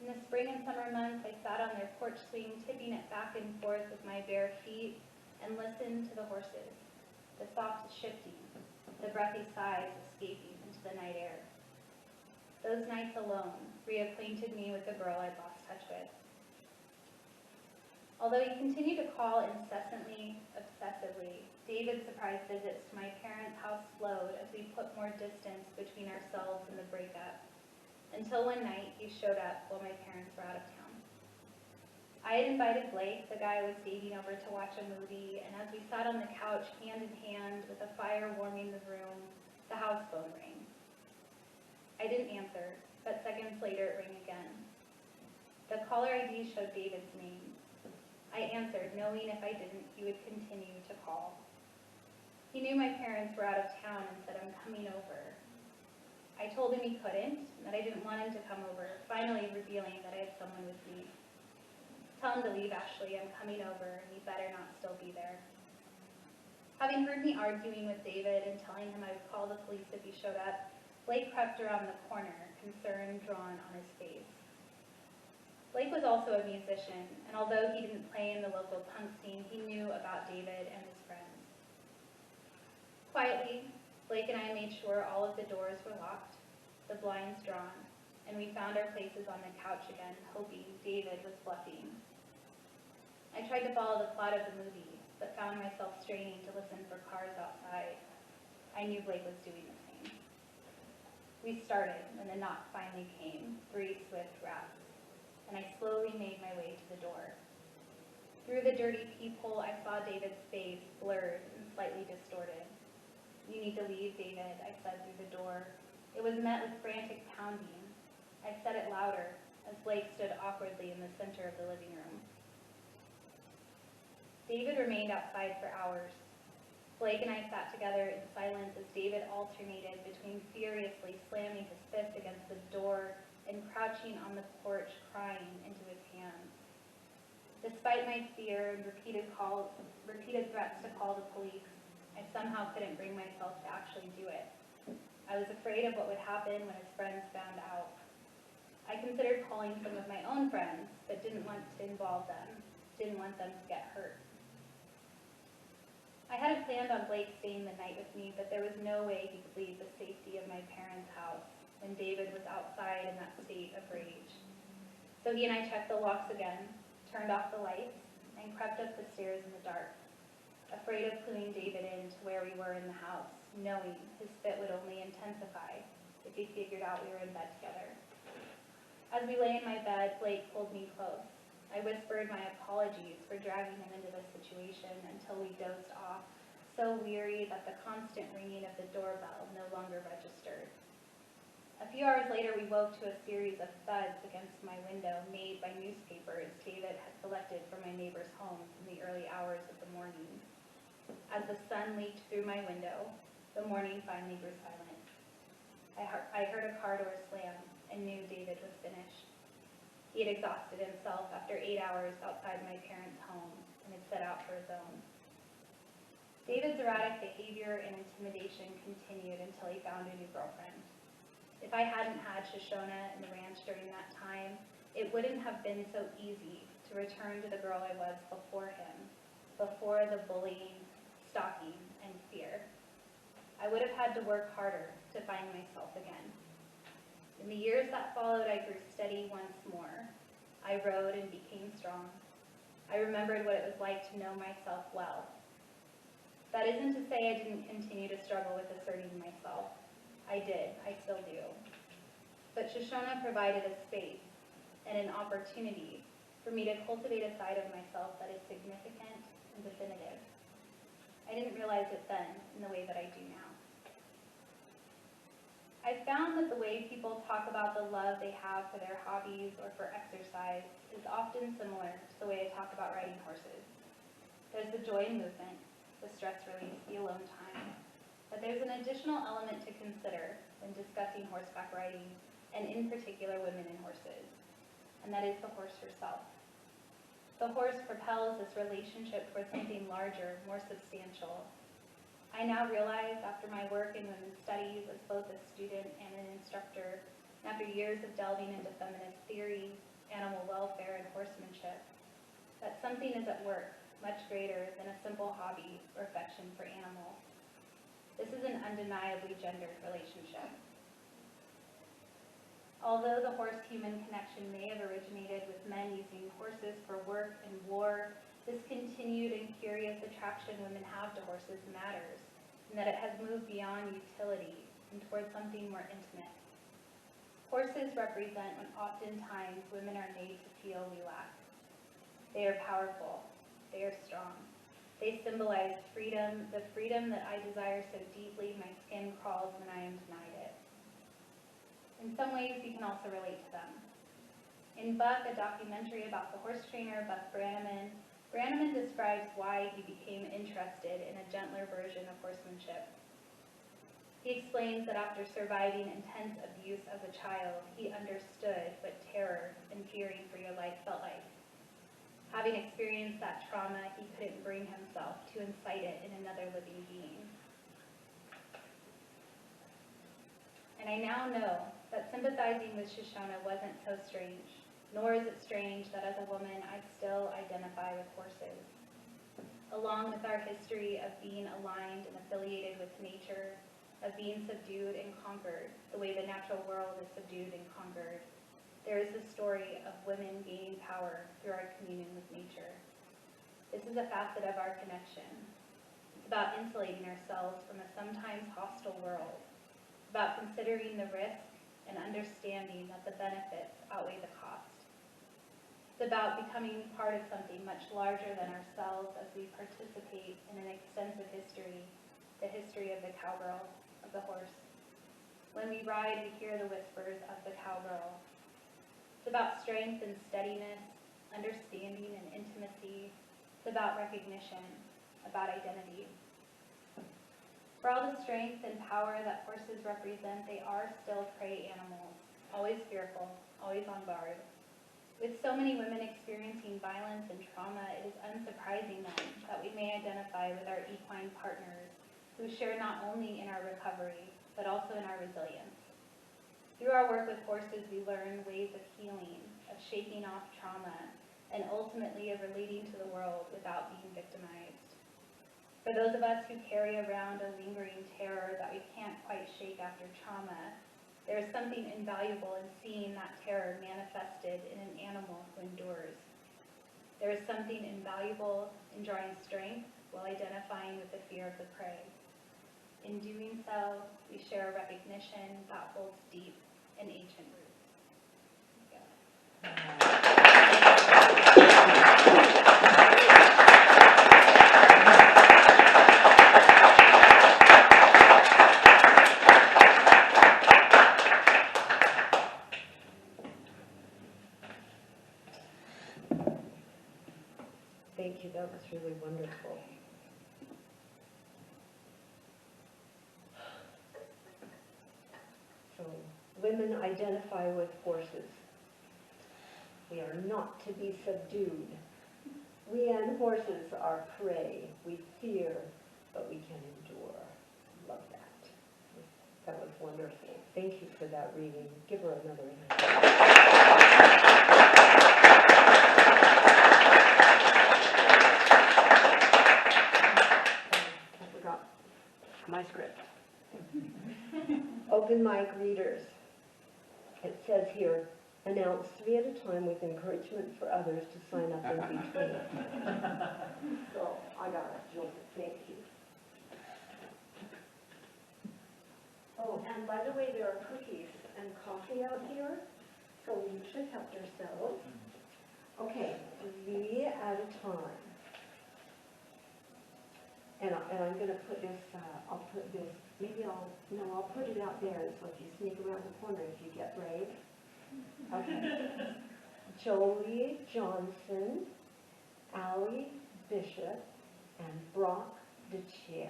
In the spring and summer months, I sat on their porch swing, tipping it back and forth with my bare feet, and listened to the horses, the soft shifting, the breathy sighs escaping into the night air. Those nights alone reacquainted me with the girl I'd lost touch with. Although he continued to call incessantly, obsessively, David's surprise visits to my parents' house slowed as we put more distance between ourselves and the breakup, until one night he showed up while my parents were out of town. I had invited Blake, the guy I was dating, over to watch a movie, and as we sat on the couch hand in hand with a fire warming the room, the house phone rang. I didn't answer, but seconds later it rang again. The caller ID showed David's name. I answered, knowing if I didn't, he would continue to call. He knew my parents were out of town and said, "I'm coming over." I told him he couldn't, and that I didn't want him to come over, finally revealing that I had someone with me. "Tell him to leave, Ashely. I'm coming over, and he better not still be there." Having heard me arguing with David and telling him I would call the police if he showed up, Blake crept around the corner, concern drawn on his face. Blake was also a musician, and although he didn't play in the local punk scene, he knew about David and his friends. Quietly, Blake and I made sure all of the doors were locked, the blinds drawn, and we found our places on the couch again, hoping David was bluffing. I tried to follow the plot of the movie, but found myself straining to listen for cars outside. I knew Blake was doing the same. We started, and the knock finally came, 3 swift raps, and I slowly made my way to the door. Through the dirty peephole, I saw David's face, blurred and slightly distorted. "You need to leave, David," I said through the door. It was met with frantic pounding. I said it louder, as Blake stood awkwardly in the center of the living room. David remained outside for hours. Blake and I sat together in silence as David alternated between furiously slamming his fist against the door and crouching on the porch, crying into his hands. Despite my fear and repeated threats to call the police, I somehow couldn't bring myself to actually do it. I was afraid of what would happen when his friends found out. I considered calling some of my own friends, but didn't want to involve them, didn't want them to get hurt. I had planned on Blake staying the night with me, but there was no way he could leave the safety of my parents' house when David was outside in that state of rage. So he and I checked the locks again, turned off the lights, and crept up the stairs in the dark, afraid of cluing David in to where we were in the house, knowing his fit would only intensify if he figured out we were in bed together. As we lay in my bed, Blake pulled me close. I whispered my apologies for dragging him into this situation until we dozed off, so weary that the constant ringing of the doorbell no longer registered. A few hours later, we woke to a series of thuds against my window made by newspapers David had collected from my neighbors' homes in the early hours of the morning. As the sun leaked through my window, the morning finally grew silent. I heard a car door slam and knew David was finished. He had exhausted himself after 8 hours outside my parents' home and had set out for his own. David's erratic behavior and intimidation continued until he found a new girlfriend. If I hadn't had Shoshona in the ranch during that time, it wouldn't have been so easy to return to the girl I was before him, before the bullying, stalking, and fear. I would have had to work harder to find myself again. In the years that followed, I grew steady once more. I rode and became strong. I remembered what it was like to know myself well. That isn't to say I didn't continue to struggle with asserting myself. I did, I still do. But Shoshona provided a space and an opportunity for me to cultivate a side of myself that is significant and definitive. I didn't realize it then in the way that I do now. I found that the way people talk about the love they have for their hobbies or for exercise is often similar to the way I talk about riding horses. There's the joy in movement, the stress release, the alone time. But there's an additional element to consider when discussing horseback riding, and in particular women and horses, and that is the horse herself. The horse propels this relationship towards something larger, more substantial. I now realize, after my work in women's studies as both a student and an instructor, and after years of delving into feminist theory, animal welfare, and horsemanship, that something is at work much greater than a simple hobby or affection for animals. This is an undeniably gendered relationship. Although the horse-human connection may have originated with men using horses for work and war, this continued and curious attraction women have to horses matters, and that it has moved beyond utility and towards something more intimate. Horses represent what oftentimes women are made to feel we lack. They are powerful. They are strong. They symbolize freedom, the freedom that I desire so deeply my skin crawls when I am denied it. In some ways, you can also relate to them. In Buck, a documentary about the horse trainer Buck Brannaman, Brannaman describes why he became interested in a gentler version of horsemanship. He explains that after surviving intense abuse as a child, he understood what terror and fearing for your life felt like. Having experienced that trauma, he couldn't bring himself to incite it in another living being. And I now know that sympathizing with Shoshona wasn't so strange. Nor is it strange that as a woman, I still identify with horses. Along with our history of being aligned and affiliated with nature, of being subdued and conquered, the way the natural world is subdued and conquered, there is the story of women gaining power through our communion with nature. This is a facet of our connection. It's about insulating ourselves from a sometimes hostile world. It's about considering the risk and understanding that the benefits outweigh the cost. It's about becoming part of something much larger than ourselves as we participate in an extensive history, the history of the cowgirl, of the horse. When we ride, we hear the whispers of the cowgirl. It's about strength and steadiness, understanding and intimacy. It's about recognition, about identity. For all the strength and power that horses represent, they are still prey animals, always fearful, always on guard. With so many women experiencing violence and trauma, it is unsurprising then that we may identify with our equine partners who share not only in our recovery, but also in our resilience. Through our work with horses, we learn ways of healing, of shaking off trauma, and ultimately of relating to the world without being victimized. For those of us who carry around a lingering terror that we can't quite shake after trauma, there is something invaluable in seeing that terror manifested in an animal who endures. There is something invaluable in drawing strength while identifying with the fear of the prey. In doing so, we share a recognition that holds deep and ancient roots. Thank you, that was really wonderful. So, women identify with horses. We are not to be subdued. We and horses are prey. We fear, but we can endure. Love that. That was wonderful. Thank you for that reading. Give her another hand. I forgot my script. Open mic readers. It says here, announce 3 at a time with encouragement for others to sign up in between. So, I got it, Jill. Thank you. Oh, and by the way, there are cookies and coffee out here, so you should help yourselves. Okay, 3 at a time. And I'm going to put this, I'll put this, I'll put it out there, so if you sneak around the corner, if you get brave. Okay. Jolie Johnson, Allie Bishop, and Brock DeChere.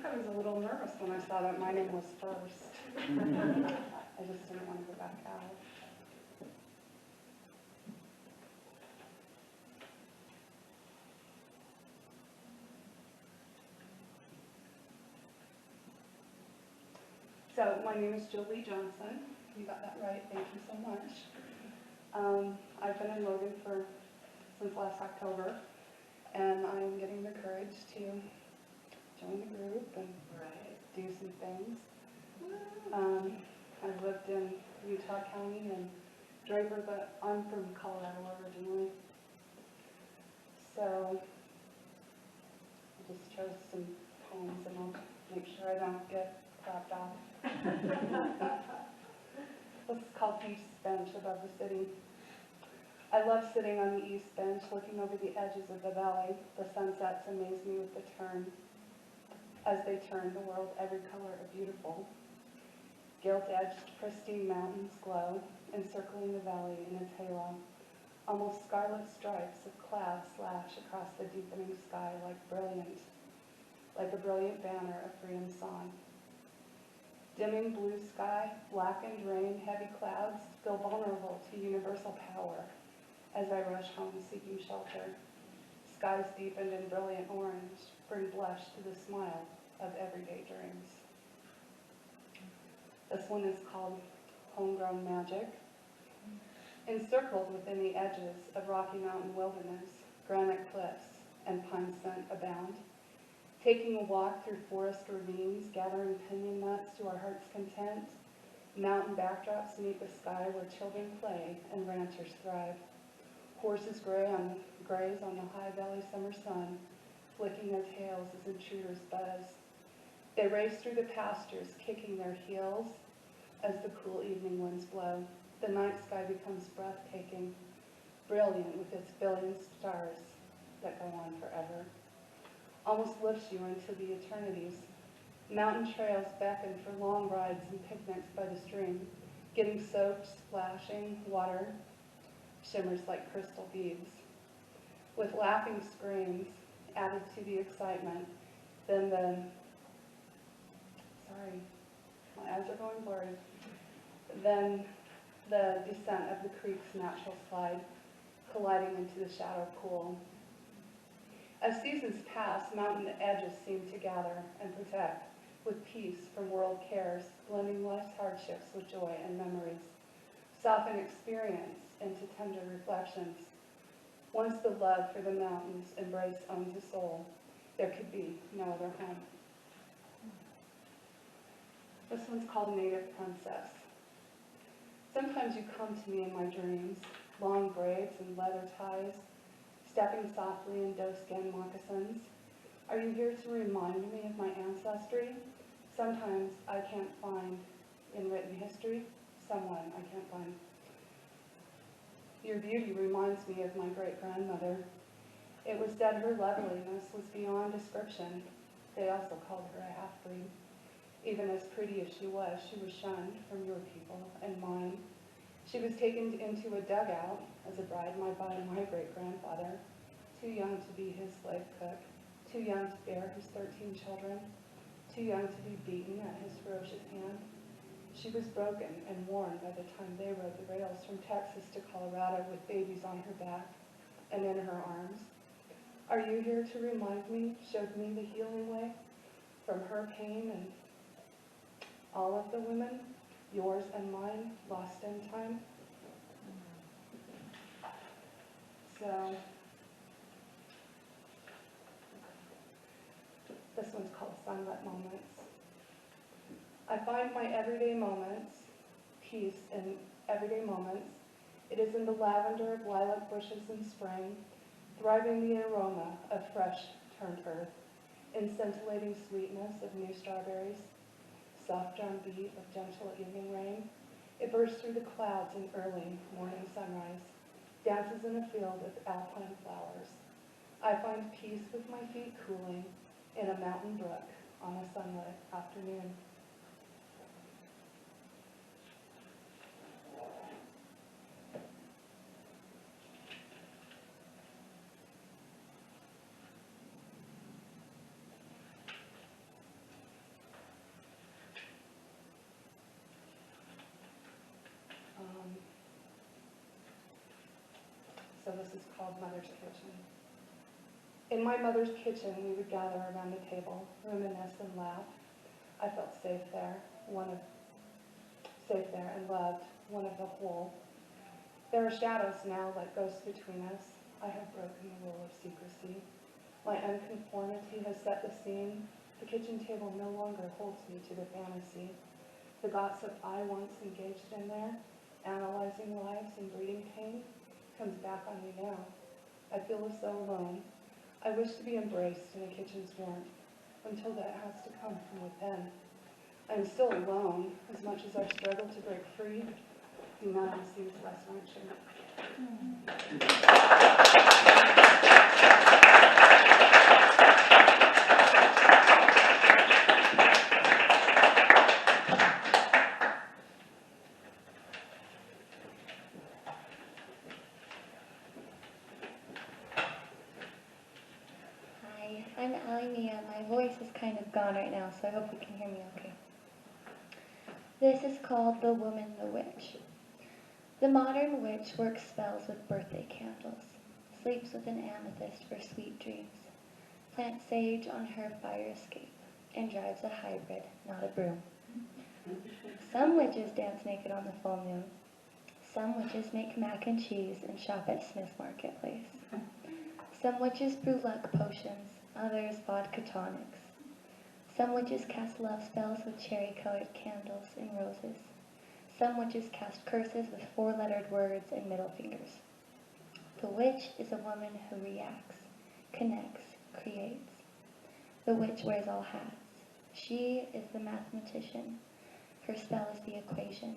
I was a little nervous when I saw that my name was first. I just didn't want to go back out. So my name is Jolie Johnson. You got that right. Thank you so much. I've been in Logan since last October, and I'm getting the courage to join the group and do some things. I've lived in Utah County and Draper, but I'm from Colorado originally. So I just chose some poems, and I'll make sure I don't get clapped off. This is called East Bench above the city. I love sitting on the east bench, looking over the edges of the valley. The sunsets amaze me with the turn. As they turn, the world every color of beautiful. Gilt-edged, pristine mountains glow, encircling the valley in its halo. Almost scarlet stripes of cloud slash across the deepening sky like a brilliant banner of freedom song. Dimming blue sky, blackened rain, heavy clouds feel vulnerable to universal power as I rush home seeking shelter. Skies deepened in brilliant orange bring blush to the smile of everyday dreams. This one is called Homegrown Magic. Encircled within the edges of Rocky Mountain wilderness, granite cliffs and pine scent abound. Taking a walk through forest ravines, gathering pinyon nuts to our heart's content, mountain backdrops meet the sky where children play and ranchers thrive. Horses graze on the high valley summer sun, flicking their tails as intruders buzz. They race through the pastures, kicking their heels as the cool evening winds blow. The night sky becomes breathtaking, brilliant with its billion stars that go on forever. Almost lifts you into the eternities. Mountain trails beckon for long rides and picnics by the stream, getting soaked, splashing, water shimmers like crystal beads. With laughing screams added to the excitement, then my eyes are going blurry. Then the descent of the creek's natural slide, colliding into the shadow pool. As seasons pass, mountain edges seem to gather and protect, with peace from world cares, blending life's hardships with joy and memories, soften experience into tender reflections. Once the love for the mountains embrace owns a soul, there could be no other home. This one's called Native Princess. Sometimes you come to me in my dreams, long braids and leather ties, stepping softly in doe-skin moccasins. Are you here to remind me of my ancestry? Sometimes I can't find in written history, someone I can't find. Your beauty reminds me of my great-grandmother. It was said her loveliness was beyond description. They also called her a half-breed. Even as pretty as she was shunned from your people and mine. She was taken into a dugout as a bride by my great-grandfather, too young to be his slave cook, too young to bear his 13 children, too young to be beaten at his ferocious hand. She was broken and worn by the time they rode the rails from Texas to Colorado with babies on her back and in her arms. Are you here to remind me, showed me the healing way from her pain and all of the women, yours and mine, lost in time? So, this one's called Sunlit Moments. I find my everyday moments, peace in everyday moments. It is in the lavender of lilac bushes in spring, thriving the aroma of fresh turned earth, in scintillating sweetness of new strawberries, soft drumbeat of gentle evening rain. It bursts through the clouds in early morning sunrise, dances in a field of alpine flowers. I find peace with my feet cooling in a mountain brook on a sunlit afternoon. So this is called Mother's Kitchen. In my mother's kitchen, we would gather around the table, reminisce and laugh. I felt safe there, and loved, one of the whole. There are shadows now like ghosts between us. I have broken the rule of secrecy. My unconformity has set the scene. The kitchen table no longer holds me to the fantasy. The gossip I once engaged in there, analyzing lives and breeding pain, comes back on me now. I feel as though alone. I wish to be embraced in a kitchen's warmth, until that has to come from within. I am still alone, as much as I struggle to break free. Denial seems less wrenching. I'm Ashely. My voice is kind of gone right now, so I hope you can hear me okay. This is called The Woman the Witch. The modern witch works spells with birthday candles, sleeps with an amethyst for sweet dreams, plants sage on her fire escape, and drives a hybrid, not a broom. Some witches dance naked on the full moon. Some witches make mac and cheese and shop at Smith's Marketplace. Some witches brew luck potions, others vodka tonics. Some witches cast love spells with cherry-colored candles and roses. Some witches cast curses with four-lettered words and middle fingers. The witch is a woman who reacts, connects, creates. The witch wears all hats. She is the mathematician. Her spell is the equation.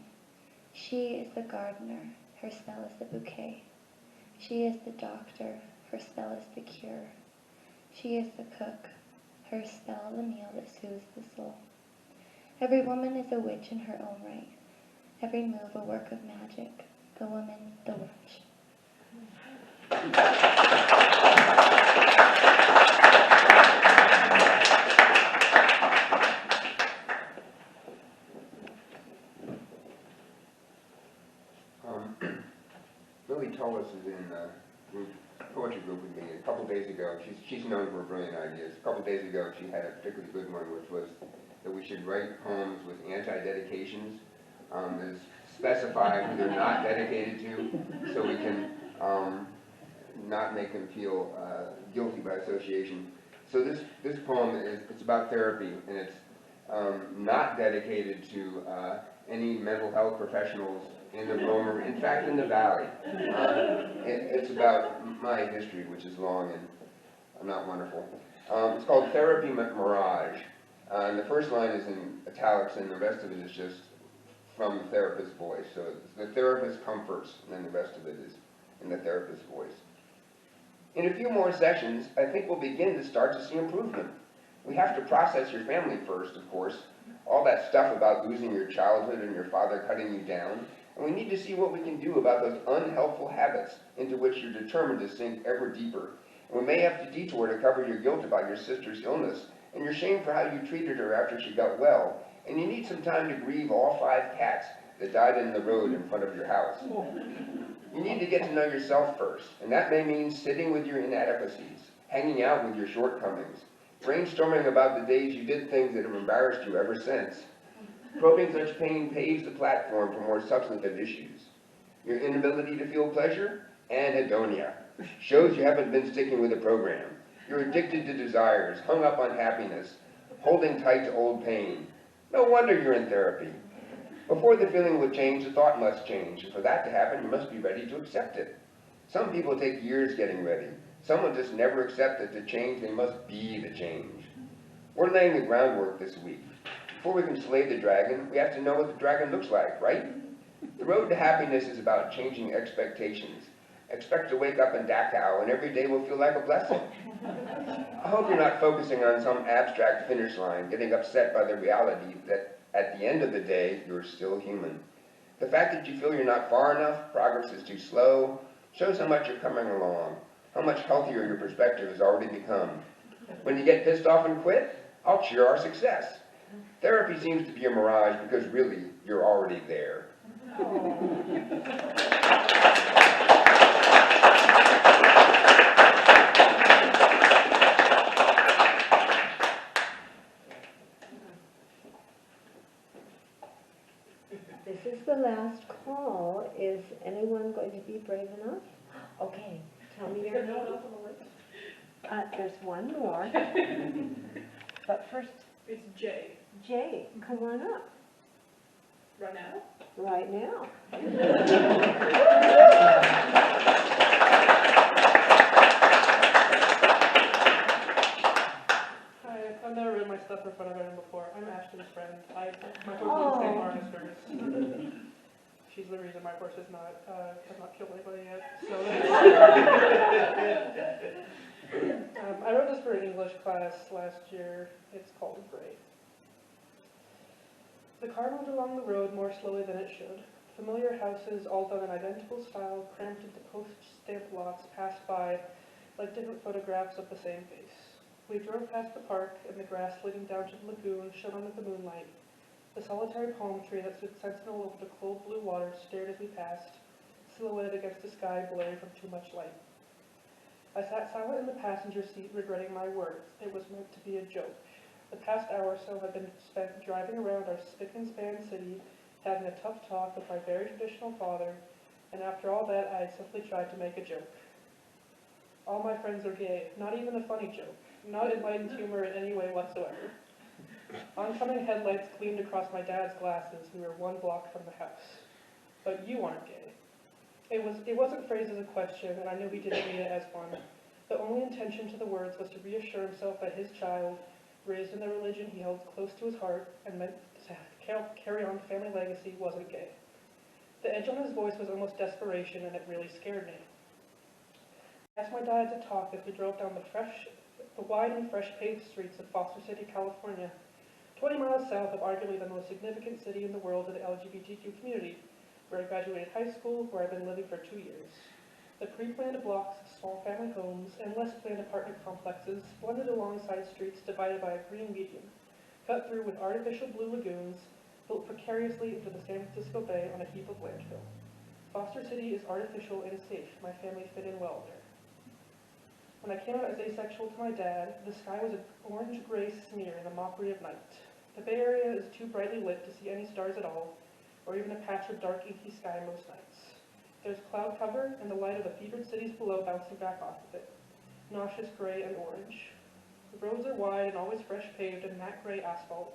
She is the gardener. Her spell is the bouquet. She is the doctor. Her spell is the cure. She is the cook. Her spell the meal that soothes the soul. Every woman is a witch in her own right. Every move a work of magic. The woman, the witch. ago. She's known for brilliant ideas. A couple days ago, she had a particularly good one, which was that we should write poems with anti-dedications that specify who they're not dedicated to, so we can not make them feel guilty by association. So this poem it's about therapy, and it's not dedicated to any mental health professionals in the room, or in fact in the valley. It's about my history, which is long and not wonderful. It's called Therapy Mirage. And the first line is in italics, and the rest of it is just from the therapist's voice. So the therapist comforts, and then the rest of it is in the therapist's voice. In a few more sessions, I think we'll begin to start to see improvement. We have to process your family first, of course. All that stuff about losing your childhood and your father cutting you down. And we need to see what we can do about those unhelpful habits into which you're determined to sink ever deeper. And we may have to detour to cover your guilt about your sister's illness and your shame for how you treated her after she got well. And you need some time to grieve all 5 cats that died in the road in front of your house. You need to get to know yourself first, and that may mean sitting with your inadequacies, hanging out with your shortcomings, brainstorming about the days you did things that have embarrassed you ever since. Probing such pain paves the platform for more substantive issues. Your inability to feel pleasure? Anhedonia. Shows you haven't been sticking with the program. You're addicted to desires, hung up on happiness, holding tight to old pain. No wonder you're in therapy. Before the feeling will change, the thought must change, and for that to happen, you must be ready to accept it. Some people take years getting ready. Some will just never accept that to change, they must be the change. We're laying the groundwork this week. Before we can slay the dragon, we have to know what the dragon looks like, right? The road to happiness is about changing expectations. Expect to wake up in Dachau, and every day will feel like a blessing. I hope you're not focusing on some abstract finish line, getting upset by the reality that at the end of the day, you're still human. The fact that you feel you're not far enough, progress is too slow, shows how much you're coming along, how much healthier your perspective has already become. When you get pissed off and quit, I'll cheer our success. Therapy seems to be a mirage because really, you're already there. This is the last call. Is anyone going to be brave enough? Okay, tell me your name. There's one more. But first, It's Jay. Jay, come on up. Right now? Right now. Hi, I've never read my stuff in front of anyone before. I'm Ashely's friend. My horse is the same horse as hers. She's the reason my horse has not killed anybody yet. So I wrote this for an English class last year. It's called Gray. The car moved along the road more slowly than it should. Familiar houses, all done in identical style, cramped into post-stamp lots, passed by like different photographs of the same face. We drove past the park, and the grass leading down to the lagoon shone under the moonlight. The solitary palm tree that stood sentinel over the cold blue water stared as we passed, silhouetted against a sky blurry from too much light. I sat silent in the passenger seat, regretting my words. It was meant to be a joke. The past hour or so had been spent driving around our spick and span city, having a tough talk with my very traditional father, and after all that, I had simply tried to make a joke. All my friends are gay, not even a funny joke, not enlightened humor in any way whatsoever. Oncoming headlights gleamed across my dad's glasses. We were 1 block from the house. But you aren't gay. It wasn't phrased as a question, and I knew he didn't mean it as one. The only intention to the words was to reassure himself that his child, raised in the religion he held close to his heart and meant to carry on the family legacy, wasn't gay. The edge on his voice was almost desperation, and it really scared me. I asked my dad to talk as we drove down the wide and fresh paved streets of Foster City, California, 20 miles south of arguably the most significant city in the world to the LGBTQ community, where I graduated high school, where I've been living for 2 years. The pre-planned blocks of small family homes and less planned apartment complexes blended alongside streets divided by a green median, cut through with artificial blue lagoons, built precariously into the San Francisco Bay on a heap of landfill. Foster City is artificial and safe. My family fit in well there. When I came out as asexual to my dad, the sky was an orange-gray smear in the mockery of night. The Bay Area is too brightly lit to see any stars at all, or even a patch of dark, inky sky most nights. There's cloud cover and the light of the fevered cities below bouncing back off of it, nauseous gray and orange. The roads are wide and always fresh paved and matte gray asphalt.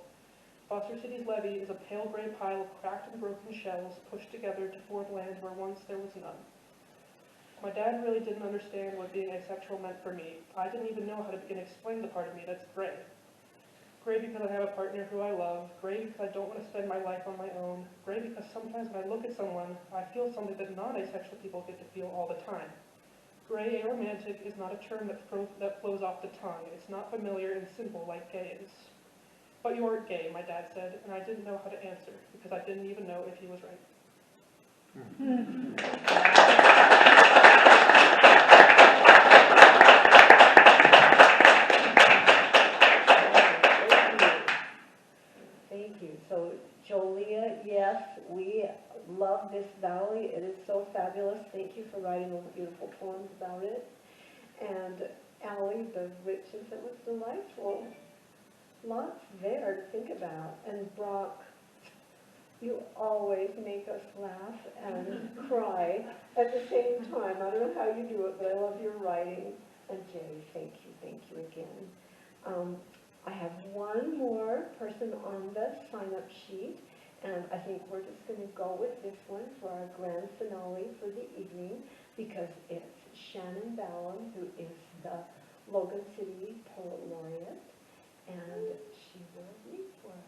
Foster City's levee is a pale gray pile of cracked and broken shells pushed together to form land where once there was none. My dad really didn't understand what being asexual meant for me. I didn't even know how to begin to explain the part of me that's gray. Gray because I have a partner who I love. Gray because I don't want to spend my life on my own. Gray because sometimes when I look at someone, I feel something that non-asexual people get to feel all the time. Gray aromantic is not a term that flows off the tongue. It's not familiar and simple like gay is. But you aren't gay, my dad said, and I didn't know how to answer because I didn't even know if he was right. Thank you. So, Jolia, yes, we love this valley. It is so fabulous. Thank you for writing those beautiful poems about it. And Allie, the witches, it was delightful. Lots there to think about. And Brock, you always make us laugh and cry at the same time. I don't know how you do it, but I love your writing. And Jay, thank you again. I have one more person on the sign-up sheet, and I think we're just going to go with this one for our grand finale for the evening, because it's Shannon Ballum, who is the Logan City Poet Laureate, and she will read for us.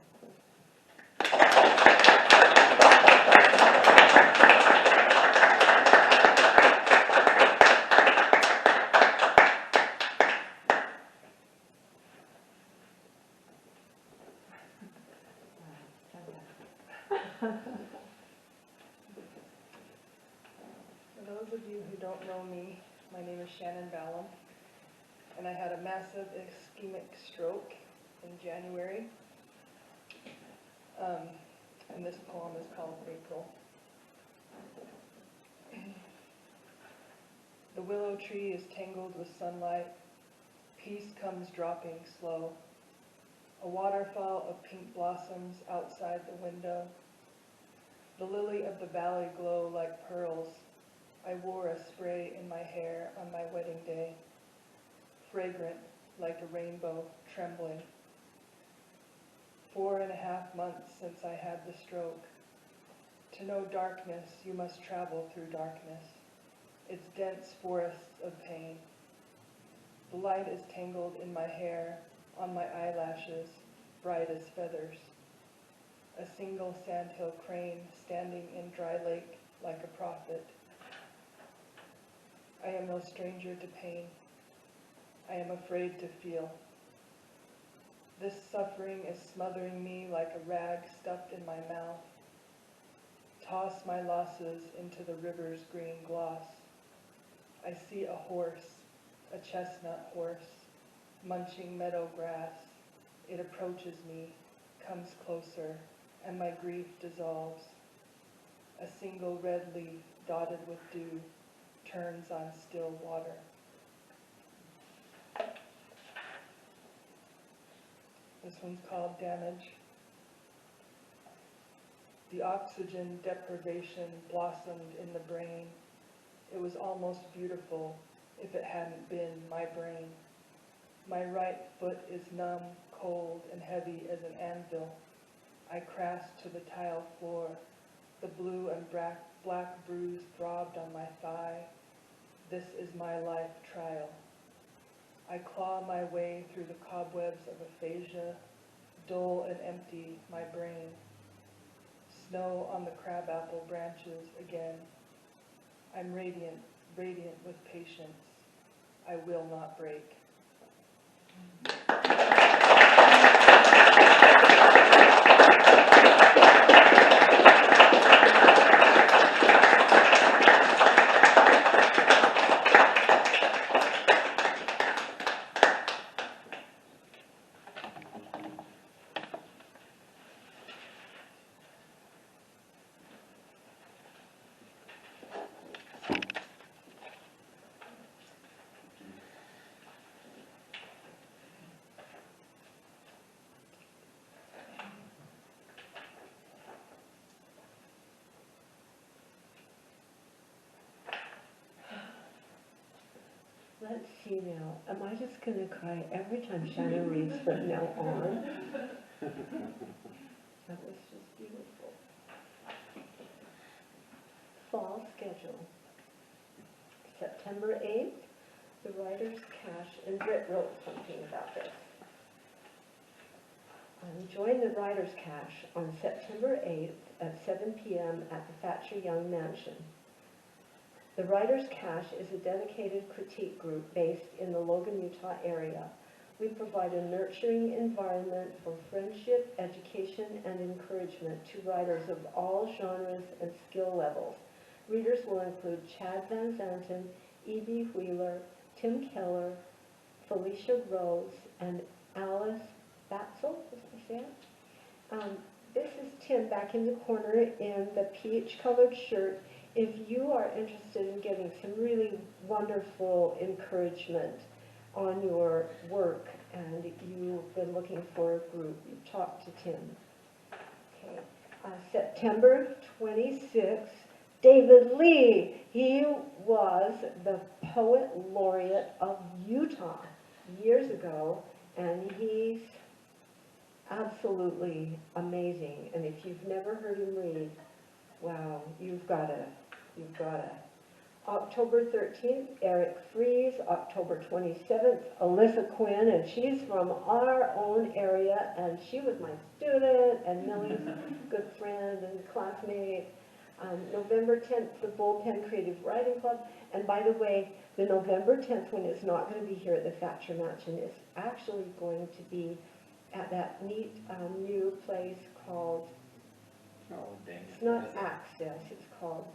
For those of you who don't know me, my name is Shannon Ballum, and I had a massive ischemic stroke in January. And this poem is called April. The willow tree is tangled with sunlight. Peace comes dropping slow. A waterfall of pink blossoms outside the window. The lily of the valley glow like pearls. I wore a spray in my hair on my wedding day, fragrant like a rainbow trembling. 4.5 months since I had the stroke. To know darkness, you must travel through darkness, its dense forests of pain. The light is tangled in my hair, on my eyelashes, bright as feathers. A single sandhill crane standing in dry lake like a prophet. I am no stranger to pain. I am afraid to feel. This suffering is smothering me like a rag stuffed in my mouth. Toss my losses into the river's green gloss. I see a horse, a chestnut horse, munching meadow grass. It approaches me, comes closer, and my grief dissolves. A single red leaf dotted with dew turns on still water. This one's called Damage. The oxygen deprivation blossomed in the brain. It was almost beautiful if it hadn't been my brain. My right foot is numb, cold, and heavy as an anvil. I crashed to the tile floor. The blue and black bruise throbbed on my thigh. This is my life trial. I claw my way through the cobwebs of aphasia, dull and empty my brain. Snow on the crabapple branches again. I'm radiant, radiant with patience. I will not break. let's see now. Am I just going to cry every time Shannon reads from now on? That was just beautiful. Fall schedule. September 8th, the Writer's Cache, and Britt wrote something about this. Join the Writer's Cache on September 8th at 7 p.m. at the Thatcher Young Mansion. The Writer's Cache is a dedicated critique group based in the Logan, Utah area. We provide a nurturing environment for friendship, education, and encouragement to writers of all genres and skill levels. Readers will include Chad Van Zanten, E.B. Wheeler, Tim Keller, Felicia Rose, and Alice Batzel, is that say it? This is Tim back in the corner in the peach-colored shirt. If you are interested in getting some really wonderful encouragement on your work and you've been looking for a group, you talk to Tim. Okay. September 26th, David Lee. He was the poet laureate of Utah years ago, and he's absolutely amazing. And if you've never heard him read, wow, you've got to. October 13th, Eric Fries. October 27th, Alyssa Quinn, and she's from our own area, and she was my student and Millie's good friend and classmate. November 10th, the Bullpen Creative Writing Club. And by the way, the November 10th one is not going to be here at the Thatcher Mansion. It's actually going to be at that neat new place called, it's not Access, it's called,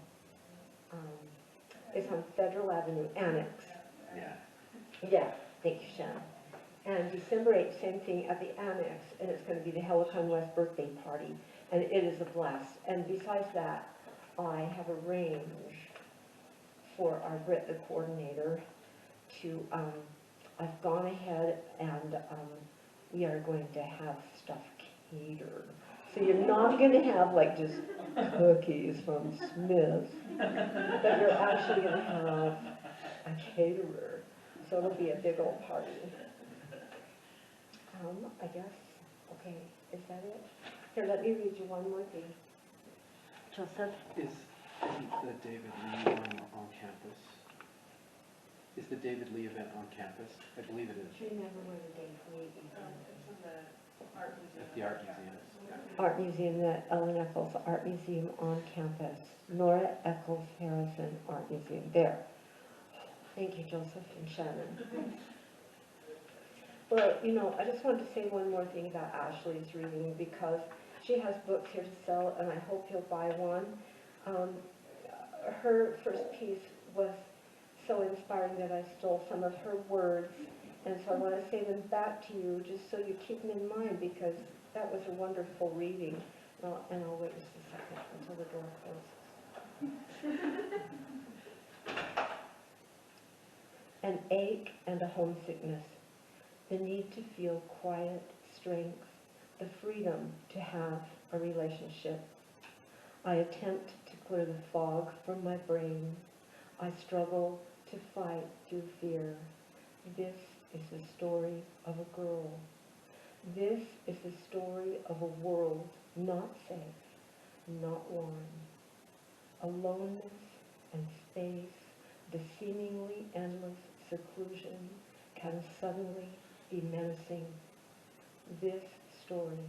it's on Federal Avenue, Annex. Yeah, thank you, Shannon. And December 8th, same thing at the Annex, and it's going to be the Helicon West birthday party, and it is a blast. And besides that, I have arranged for our Britt, the coordinator, to, I've gone ahead and we are going to have stuff catered. So you're not going to have like just cookies from Smith's, but you're actually going to have a caterer. So it'll be a big old party. I guess, okay, is that it? Here, let me read you one more thing. Joseph? Isn't the David Lee one on campus? Is the David Lee event on campus? I believe it is. Do you remember where the Dave Lee It's in the art museum. At the art museum. Art Museum, the Ellen Eccles Art Museum on campus. Nora Eccles Harrison Art Museum. There. Thank you, Joseph and Shannon. Well, you know, I just wanted to say one more thing about Ashely's reading because she has books here to sell, and I hope you'll buy one. Her first piece was so inspiring that I stole some of her words, and so I want to say them back to you just so you keep them in mind because that was a wonderful reading. And I'll wait just a second until the door closes. An ache and a homesickness, the need to feel quiet, strength, the freedom to have a relationship. I attempt to clear the fog from my brain. I struggle to fight through fear. This is the story of a girl. This is the story of a world not safe, not warm. Aloneness and space, the seemingly endless seclusion can suddenly be menacing. This story,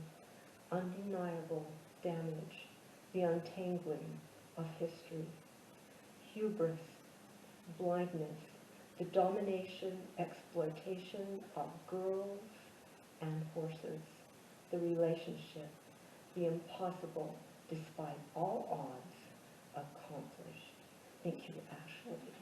undeniable damage, the untangling of history, hubris, blindness, the domination, exploitation of girls and horses, the relationship, the impossible, despite all odds, accomplished. Thank you, Ashely.